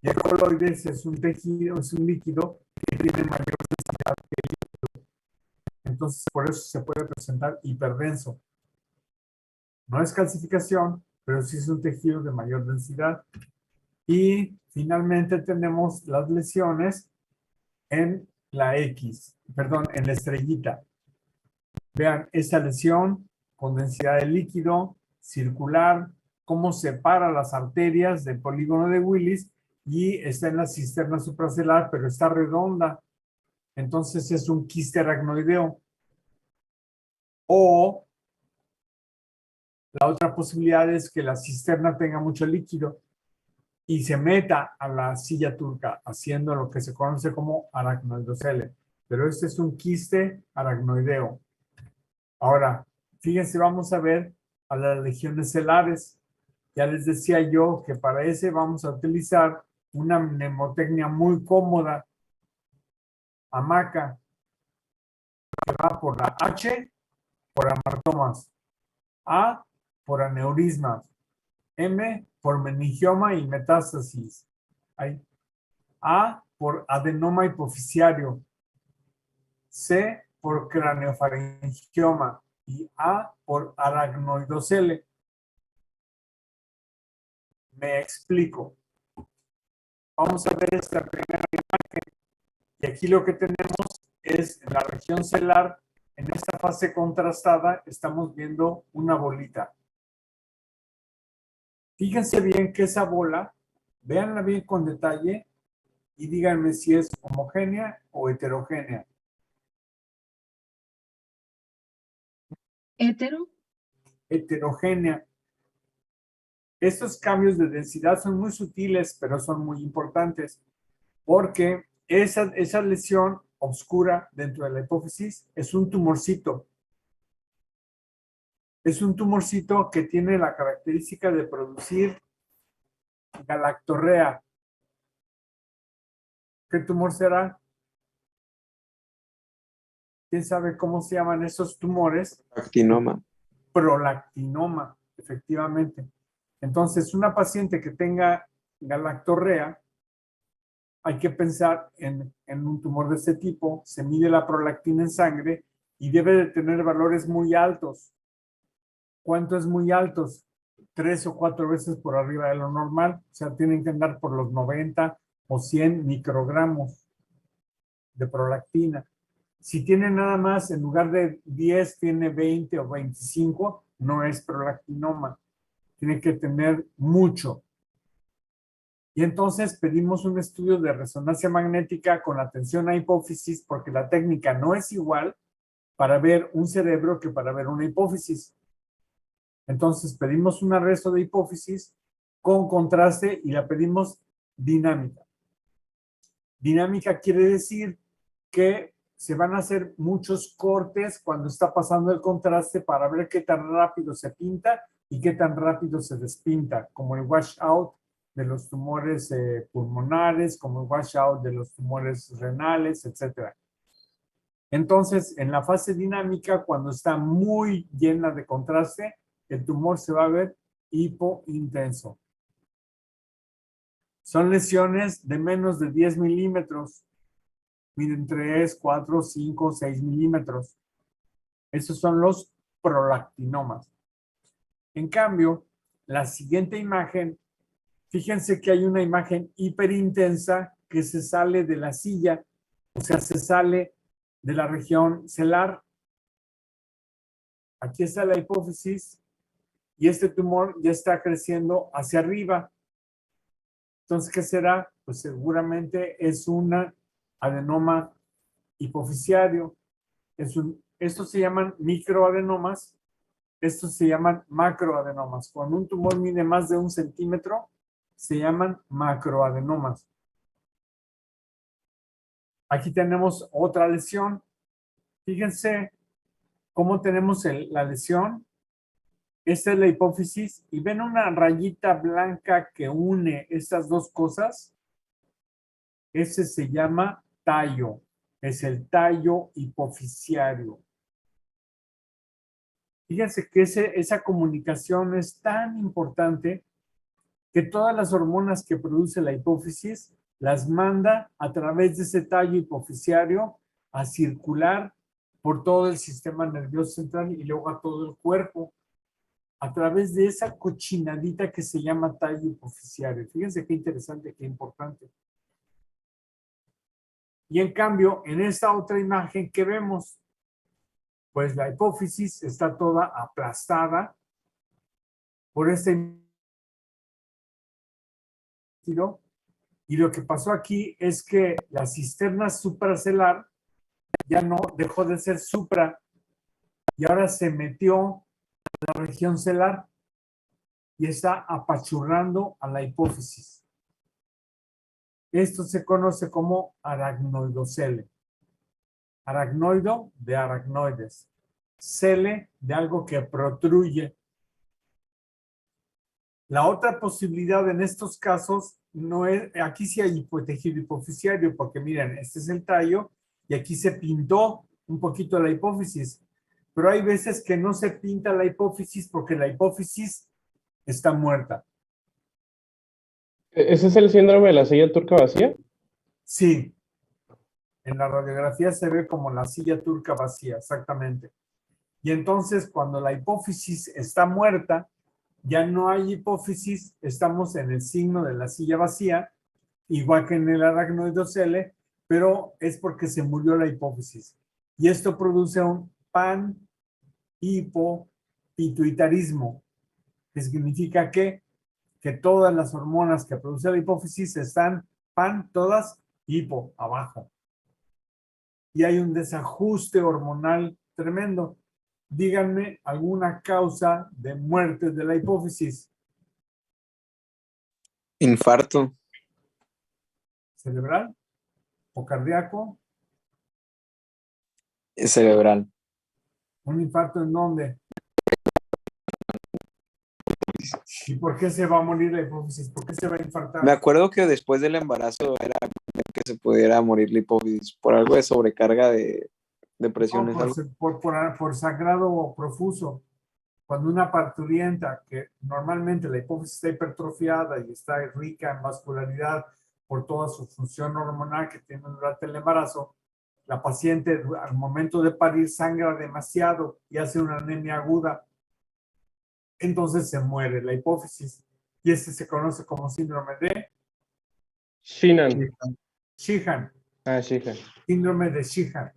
Y el coloide es un tejido, es un líquido que tiene mayor densidad que el líquido. Entonces, por eso se puede presentar hiperdenso. No es calcificación, pero sí es un tejido de mayor densidad. Y finalmente tenemos las lesiones en la X, perdón, en la estrellita. Vean, esta lesión con densidad de líquido, circular, cómo separa las arterias del polígono de Willis y está en la cisterna supracelular, pero está redonda. Entonces es un quiste aracnoideo. O la otra posibilidad es que la cisterna tenga mucho líquido y se meta a la silla turca, haciendo lo que se conoce como aracnoidocele. Pero este es un quiste aracnoideo. Ahora, fíjense, vamos a ver a las legiones celares. Ya les decía yo que para ese vamos a utilizar una mnemotecnia muy cómoda, hamaca, que va por la H, por amartomas, A, por aneurismas, M, por meningioma y metástasis, A, por adenoma hipoficiario, C, por craneofaringioma y A, por aracnoidocele. Me explico. Vamos a ver esta primera imagen. Y aquí lo que tenemos es en la región celular, en esta fase contrastada, estamos viendo una bolita. Fíjense bien que esa bola, véanla bien con detalle y díganme si es homogénea o heterogénea. Heterogénea. Estos cambios de densidad son muy sutiles, pero son muy importantes, porque esa lesión oscura dentro de la hipófisis es un tumorcito. Es un tumorcito que tiene la característica de producir galactorrea. ¿Qué tumor será? ¿Quién sabe cómo se llaman esos tumores? Prolactinoma. Prolactinoma, efectivamente. Entonces, una paciente que tenga galactorrea, hay que pensar en un tumor de este tipo, se mide la prolactina en sangre y debe de tener valores muy altos. ¿Cuánto es muy altos? 3 o 4 veces por arriba de lo normal, o sea, tienen que andar por los 90 o 100 microgramos de prolactina. Si tiene nada más, en lugar de 10, tiene 20 o 25, no es prolactinoma. Tiene que tener mucho. Y entonces pedimos un estudio de resonancia magnética con atención a hipófisis porque la técnica no es igual para ver un cerebro que para ver una hipófisis. Entonces pedimos un arresto de hipófisis con contraste y la pedimos dinámica. Dinámica quiere decir que se van a hacer muchos cortes cuando está pasando el contraste para ver qué tan rápido se pinta y qué tan rápido se despinta, como el washout de los tumores pulmonares, como el washout de los tumores renales, etc. Entonces, en la fase dinámica, cuando está muy llena de contraste, el tumor se va a ver hipointenso. Son lesiones de menos de 10 milímetros. Miren, 3, 4, 5, 6 milímetros. Esos son los prolactinomas. En cambio, la siguiente imagen, fíjense que hay una imagen hiperintensa que se sale de la silla, o sea, se sale de la región celar. Aquí está la hipófisis y este tumor ya está creciendo hacia arriba. Entonces, ¿qué será? Pues seguramente es una adenoma hipofisiario. Estos se llaman microadenomas, estos se llaman macroadenomas. Cuando un tumor mide más de 1 centímetro, se llaman macroadenomas. Aquí tenemos otra lesión. Fíjense cómo tenemos la lesión. Esta es la hipófisis y ven una rayita blanca que une estas dos cosas. Ese se llama tallo. Es el tallo hipofisiario. Fíjense que esa comunicación es tan importante que todas las hormonas que produce la hipófisis las manda a través de ese tallo hipofisiario a circular por todo el sistema nervioso central y luego a todo el cuerpo a través de esa cochinadita que se llama tallo hipofisiario. Fíjense qué interesante, qué importante. Y en cambio, en esta otra imagen que vemos, pues la hipófisis está toda aplastada por este tiro. Y lo que pasó aquí es que la cisterna supracelular ya no dejó de ser supra y ahora se metió en la región celular y está apachurrando a la hipófisis. Esto se conoce como aracnoidocele. Aracnoido de aracnoides. Cele de algo que protruye. La otra posibilidad en estos casos no es, aquí sí hay tejido hipofisiario, porque miren, este es el tallo y aquí se pintó un poquito la hipófisis. Pero hay veces que no se pinta la hipófisis porque la hipófisis está muerta. ¿Ese es el síndrome de la silla turca vacía? Sí. En la radiografía se ve como la silla turca vacía, exactamente. Y entonces, cuando la hipófisis está muerta, ya no hay hipófisis, estamos en el signo de la silla vacía, igual que en el aracnoidocele, pero es porque se murió la hipófisis. Y esto produce un panhipopituitarismo, que significa que todas las hormonas que produce la hipófisis están todas hipo, abajo. Y hay un desajuste hormonal tremendo. Díganme alguna causa de muerte de la hipófisis. Infarto. ¿Cerebral o cardíaco? Cerebral. ¿Un infarto en dónde? ¿Y por qué se va a morir la hipófisis? ¿Por qué se va a infartar? Me acuerdo que después del embarazo era que se pudiera morir la hipófisis por algo de sobrecarga de presiones. No, por sangrado profuso. Cuando una parturienta, que normalmente la hipófisis está hipertrofiada y está rica en vascularidad por toda su función hormonal que tiene durante el embarazo, la paciente al momento de parir sangra demasiado y hace una anemia aguda. Entonces se muere la hipófisis. Y este se conoce como síndrome de Sheehan. Sheehan. Síndrome de Sheehan.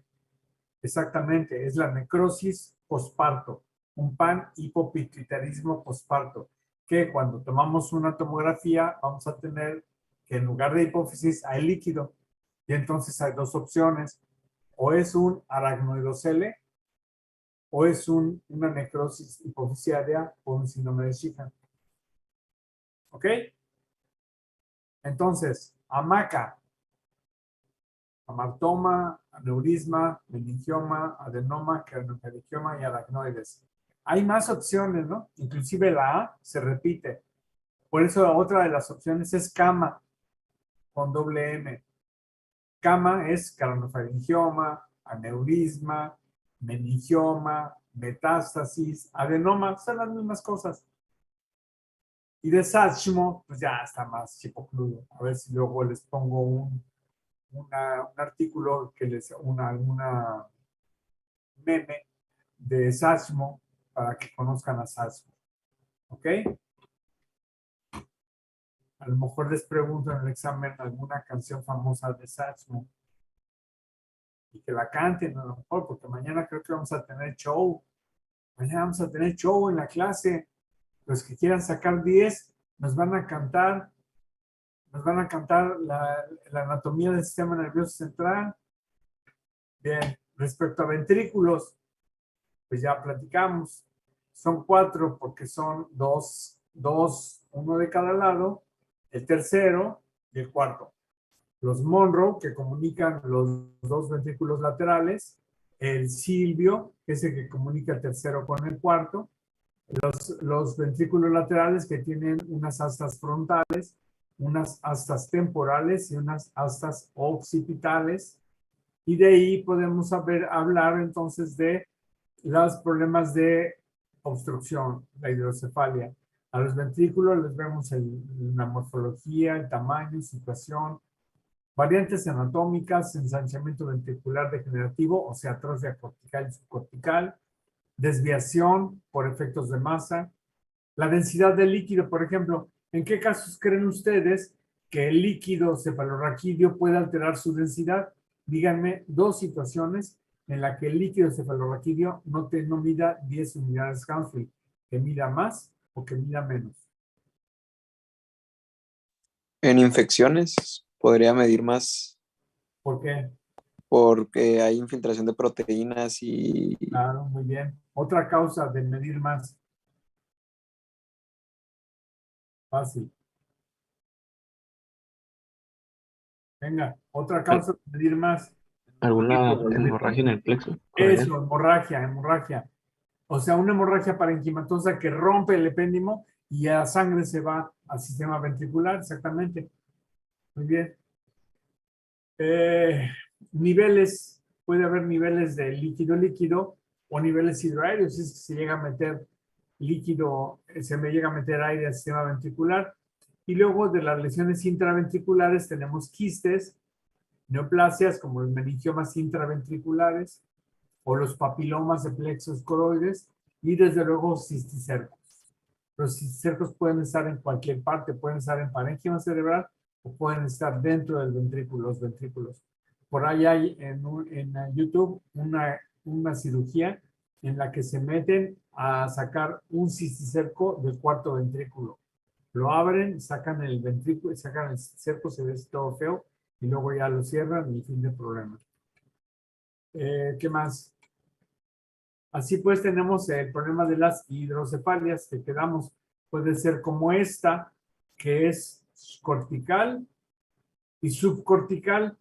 Exactamente, es la necrosis posparto, un panhipopituitarismo posparto, que cuando tomamos una tomografía vamos a tener que en lugar de hipófisis hay líquido. Y entonces hay dos opciones, o es un aracnoidocele o es una necrosis hipofisiaria o un síndrome de Sheehan. ¿Ok? Entonces, hamaca, amartoma, aneurisma, meningioma, adenoma, craniofaringioma y aracnoides. Hay más opciones, ¿no? Inclusive la A se repite. Por eso otra de las opciones es cama, con doble M. Cama es craniofaringioma, aneurisma, meningioma, metástasis, adenoma, son las mismas cosas. Y de Sachmo, pues ya está más chipocludo. A ver si luego les pongo un artículo que les, una meme de Sachmo para que conozcan a Sachmo. ¿Ok? A lo mejor les pregunto en el examen alguna canción famosa de Sachmo y que la canten a lo mejor, porque mañana creo que vamos a tener show. Mañana vamos a tener show en la clase. Los que quieran sacar 10 nos van a cantar la anatomía del sistema nervioso central. Bien, respecto a ventrículos, pues ya platicamos. Son 4 porque son dos, uno de cada lado, el tercero y el cuarto. Los Monroe, que comunican los 2 ventrículos laterales, el Silvio, que es el que comunica el tercero con el cuarto, los ventrículos laterales que tienen unas astas frontales, unas astas temporales y unas astas occipitales, y de ahí podemos hablar entonces de los problemas de obstrucción, la hidrocefalia. A los ventrículos les vemos la morfología, el tamaño, situación, variantes anatómicas, ensanchamiento ventricular degenerativo, o sea, atrofia cortical y subcortical, desviación por efectos de masa, la densidad del líquido, por ejemplo. ¿En qué casos creen ustedes que el líquido cefalorraquídeo puede alterar su densidad? Díganme 2 situaciones en las que el líquido cefalorraquídeo no mida 10 unidades Hounsfield, que mida más o que mida menos. En infecciones podría medir más. ¿Por qué? Porque hay infiltración de proteínas y... Claro, muy bien. Otra causa de medir más. Fácil. Venga, otra causa de medir más. ¿Alguna hemorragia en el plexo? Eso, hemorragia. O sea, una hemorragia parenquimatosa que rompe el epéndimo y la sangre se va al sistema ventricular, exactamente. Muy bien. Niveles, puede haber niveles de líquido o niveles hidroaéreos. Si es que se llega a meter líquido, se me llega a meter aire al sistema ventricular. Y luego de las lesiones intraventriculares tenemos quistes, neoplasias como los meningiomas intraventriculares o los papilomas de plexos coroides y desde luego cisticercos. Los cisticercos pueden estar en cualquier parte, pueden estar en parénquima cerebral o pueden estar dentro del ventrículo, los ventrículos. Por ahí hay en YouTube una cirugía en la que se meten a sacar un cisticerco del cuarto ventrículo. Lo abren, sacan el ventrículo, sacan el cisticerco, se ve todo feo y luego ya lo cierran y fin de problema. ¿Qué más? Así pues tenemos el problema de las hidrocefalias que quedamos. Puede ser como esta, que es cortical y subcortical.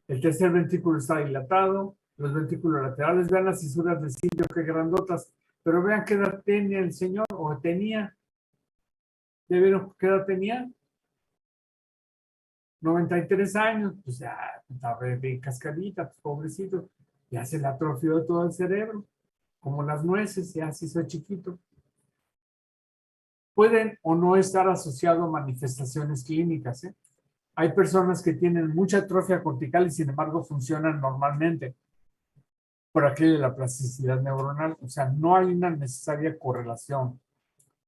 El tercer ventrículo está dilatado. Los ventrículos laterales, vean las cisuras de Silvio, qué grandotas. Pero vean qué edad tenía el señor, o tenía. ¿Ya vieron qué edad tenía? 93 años. Pues ya estaba bien cascadita, pues, pobrecito. Ya se le atrofió todo el cerebro. Como las nueces, ya se hizo chiquito. Pueden o no estar asociados a manifestaciones clínicas. Hay personas que tienen mucha atrofia cortical y sin embargo funcionan normalmente por aquello de la plasticidad neuronal. O sea, no hay una necesaria correlación.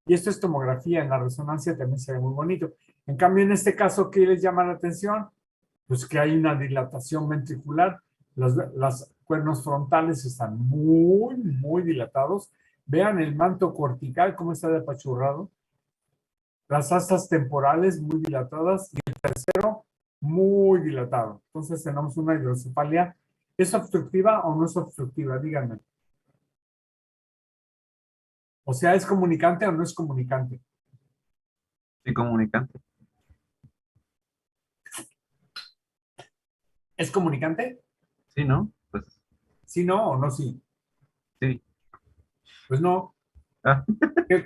Y esto es tomografía, en la resonancia también se ve muy bonito. En cambio, en este caso, ¿qué les llama la atención? Pues que hay una dilatación ventricular. Los cuernos frontales están muy, muy dilatados. Vean el manto cortical, cómo está de apachurrado. Las astas temporales muy dilatadas y el tercero muy dilatado. Entonces tenemos una hidrocefalia. ¿Es obstructiva o no es obstructiva? Díganme. O sea, ¿es comunicante o no es comunicante? Sí, comunicante. ¿Es comunicante? Sí, ¿no? Pues ¿Sí, no o no sí? sí. Pues no. Ah,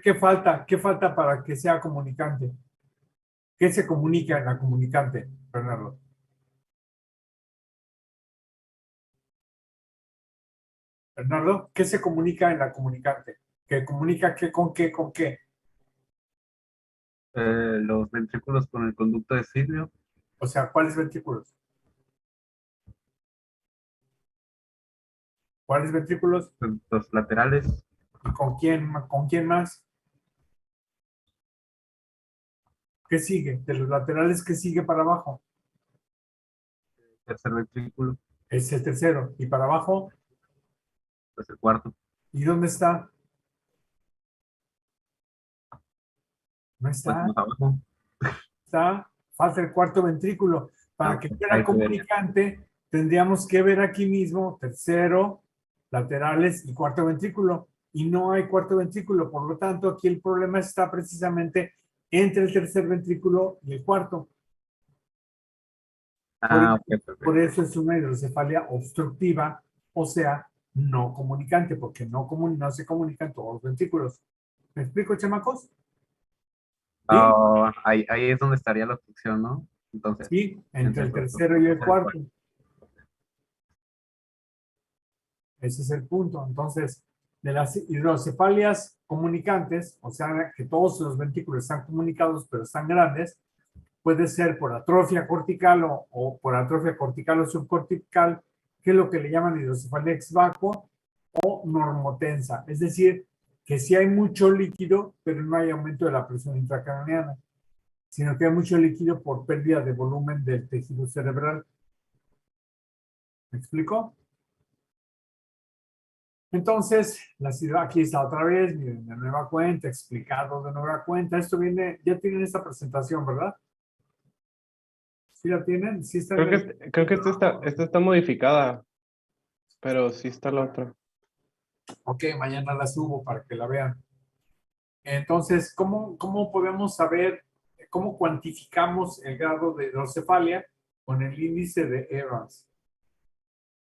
¿Qué falta? ¿Qué falta para que sea comunicante? ¿Qué se comunica en la comunicante, Bernardo? Bernardo, ¿qué se comunica en la comunicante? ¿Qué comunica qué con qué con qué? los ventrículos con el conducto de Silvio, O sea, ¿cuáles ventrículos? ¿Cuáles ventrículos? los laterales, ¿Y con quién más? ¿Qué sigue? De los laterales, ¿qué sigue para abajo? tercer ventrículo, Es el tercero. ¿Y para abajo? pues el cuarto, ¿Y dónde está? No pues está. más abajo. Está. Falta el cuarto ventrículo. Para que fuera Ahí se vería. comunicante, tendríamos que ver aquí mismo tercero, laterales y cuarto ventrículo. Y no hay cuarto ventrículo. Por lo tanto, aquí el problema está precisamente entre el tercer ventrículo y el cuarto. Ah, ok, perfecto. Por eso es una hidrocefalia obstructiva, o sea, no comunicante, porque no se comunican todos los ventrículos. ¿Me explico, chamacos? ¿Sí? Ahí es donde estaría la obstrucción, ¿no? Entonces, Sí, entre el los tercero y el tercero cuarto. Ese es el punto. Entonces, de las hidrocefalias comunicantes, o sea, que todos los ventrículos están comunicados, pero están grandes, puede ser por atrofia cortical o por atrofia cortical o subcortical, que es lo que le llaman hidrocefalia ex vacuo o normotensa. Es decir, que sí hay mucho líquido, pero no hay aumento de la presión intracraneana, sino que hay mucho líquido por pérdida de volumen del tejido cerebral. ¿Me explico? Entonces, aquí está otra vez, miren, de nueva cuenta, explicado de nueva cuenta. Esto viene, ya tienen esta presentación, ¿verdad? ¿Sí la tienen? ¿Sí está en el... Creo que esta está modificada, pero sí está la otra. Ok, mañana la subo para que la vean. Entonces, ¿cómo podemos saber, cómo cuantificamos el grado de hidrocefalia con el índice de Evans?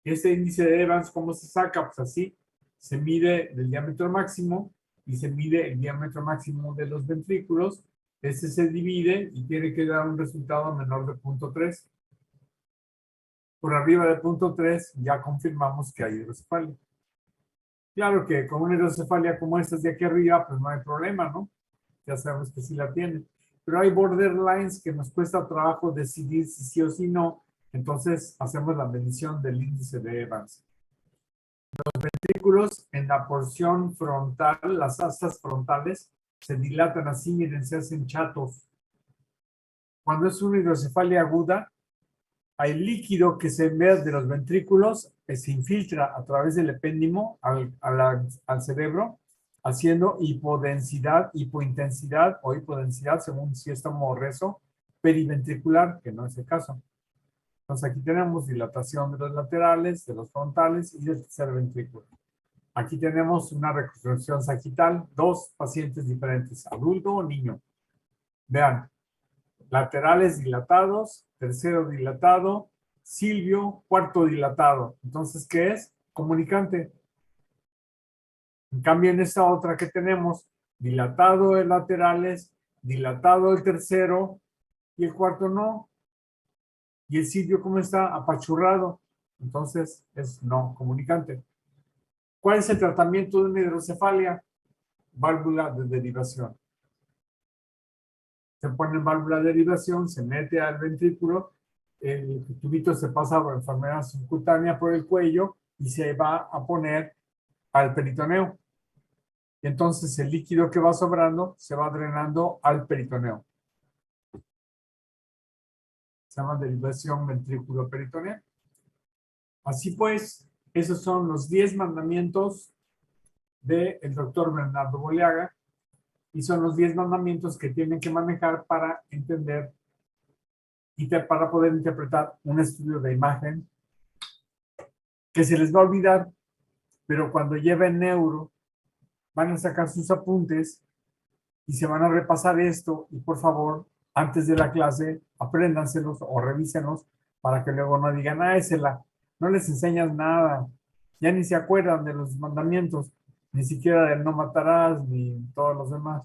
Este índice de Evans, ¿cómo se saca? Pues así, se mide el diámetro máximo y se mide el diámetro máximo de los ventrículos. Este se divide y tiene que dar un resultado menor de 0.3. Por arriba de 0.3 ya confirmamos que hay hidrocefalia. Claro que con una hidrocefalia como esta de aquí arriba, pues no hay problema, ¿no? Ya sabemos que sí la tiene. Pero hay borderlines que nos cuesta trabajo decidir si sí o si no. Entonces hacemos la medición del índice de Evans. Los ventrículos en la porción frontal, las astas frontales, se dilatan así, miren, se hacen chatos. Cuando es una hidrocefalia aguda, hay líquido que se envía de los ventrículos, que se infiltra a través del epéndimo al cerebro, haciendo hipodensidad, hipointensidad o hipodensidad, según si es rezo, periventricular, que no es el caso. Entonces aquí tenemos dilatación de los laterales, de los frontales y del tercer ventrículo. Aquí tenemos una reconstrucción sagital, dos pacientes diferentes, adulto o niño. Vean, laterales dilatados, tercero dilatado, Silvio, cuarto dilatado. Entonces, ¿qué es? Comunicante. En cambio, en esta otra que tenemos, dilatado de laterales, dilatado el tercero y el cuarto no. Y el Silvio, ¿cómo está? Apachurrado. Entonces, es no comunicante. ¿Cuál es el tratamiento de una hidrocefalia? Válvula de derivación. Se pone en válvula de derivación, se mete al ventrículo, el tubito se pasa por enfermedad subcutánea por el cuello y se va a poner al peritoneo. Y entonces el líquido que va sobrando se va drenando al peritoneo. Se llama derivación ventrículo-peritoneal. Así pues, esos son los 10 mandamientos del doctor Bernardo Boleaga y son los 10 mandamientos que tienen que manejar para entender y para poder interpretar un estudio de imagen que se les va a olvidar, pero cuando lleven neuro van a sacar sus apuntes y se van a repasar esto y por favor, antes de la clase, apréndanselos o revísenlos para que luego no digan, no les enseñas nada, ya ni se acuerdan de los mandamientos, ni siquiera del no matarás, ni todos los demás.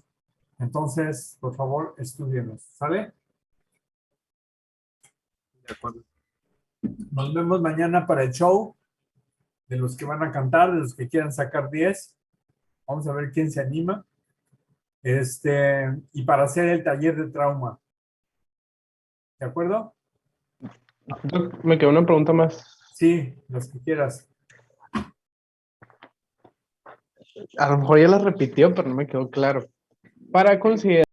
Entonces, por favor, estudienlos, ¿sale? De acuerdo. Nos vemos mañana para el show de los que van a cantar, de los que quieran sacar 10. Vamos a ver quién se anima. Y para hacer el taller de trauma. ¿De acuerdo? Me quedó una pregunta más. Sí, los que quieras. A lo mejor ya la repitió, pero no me quedó claro. Para considerar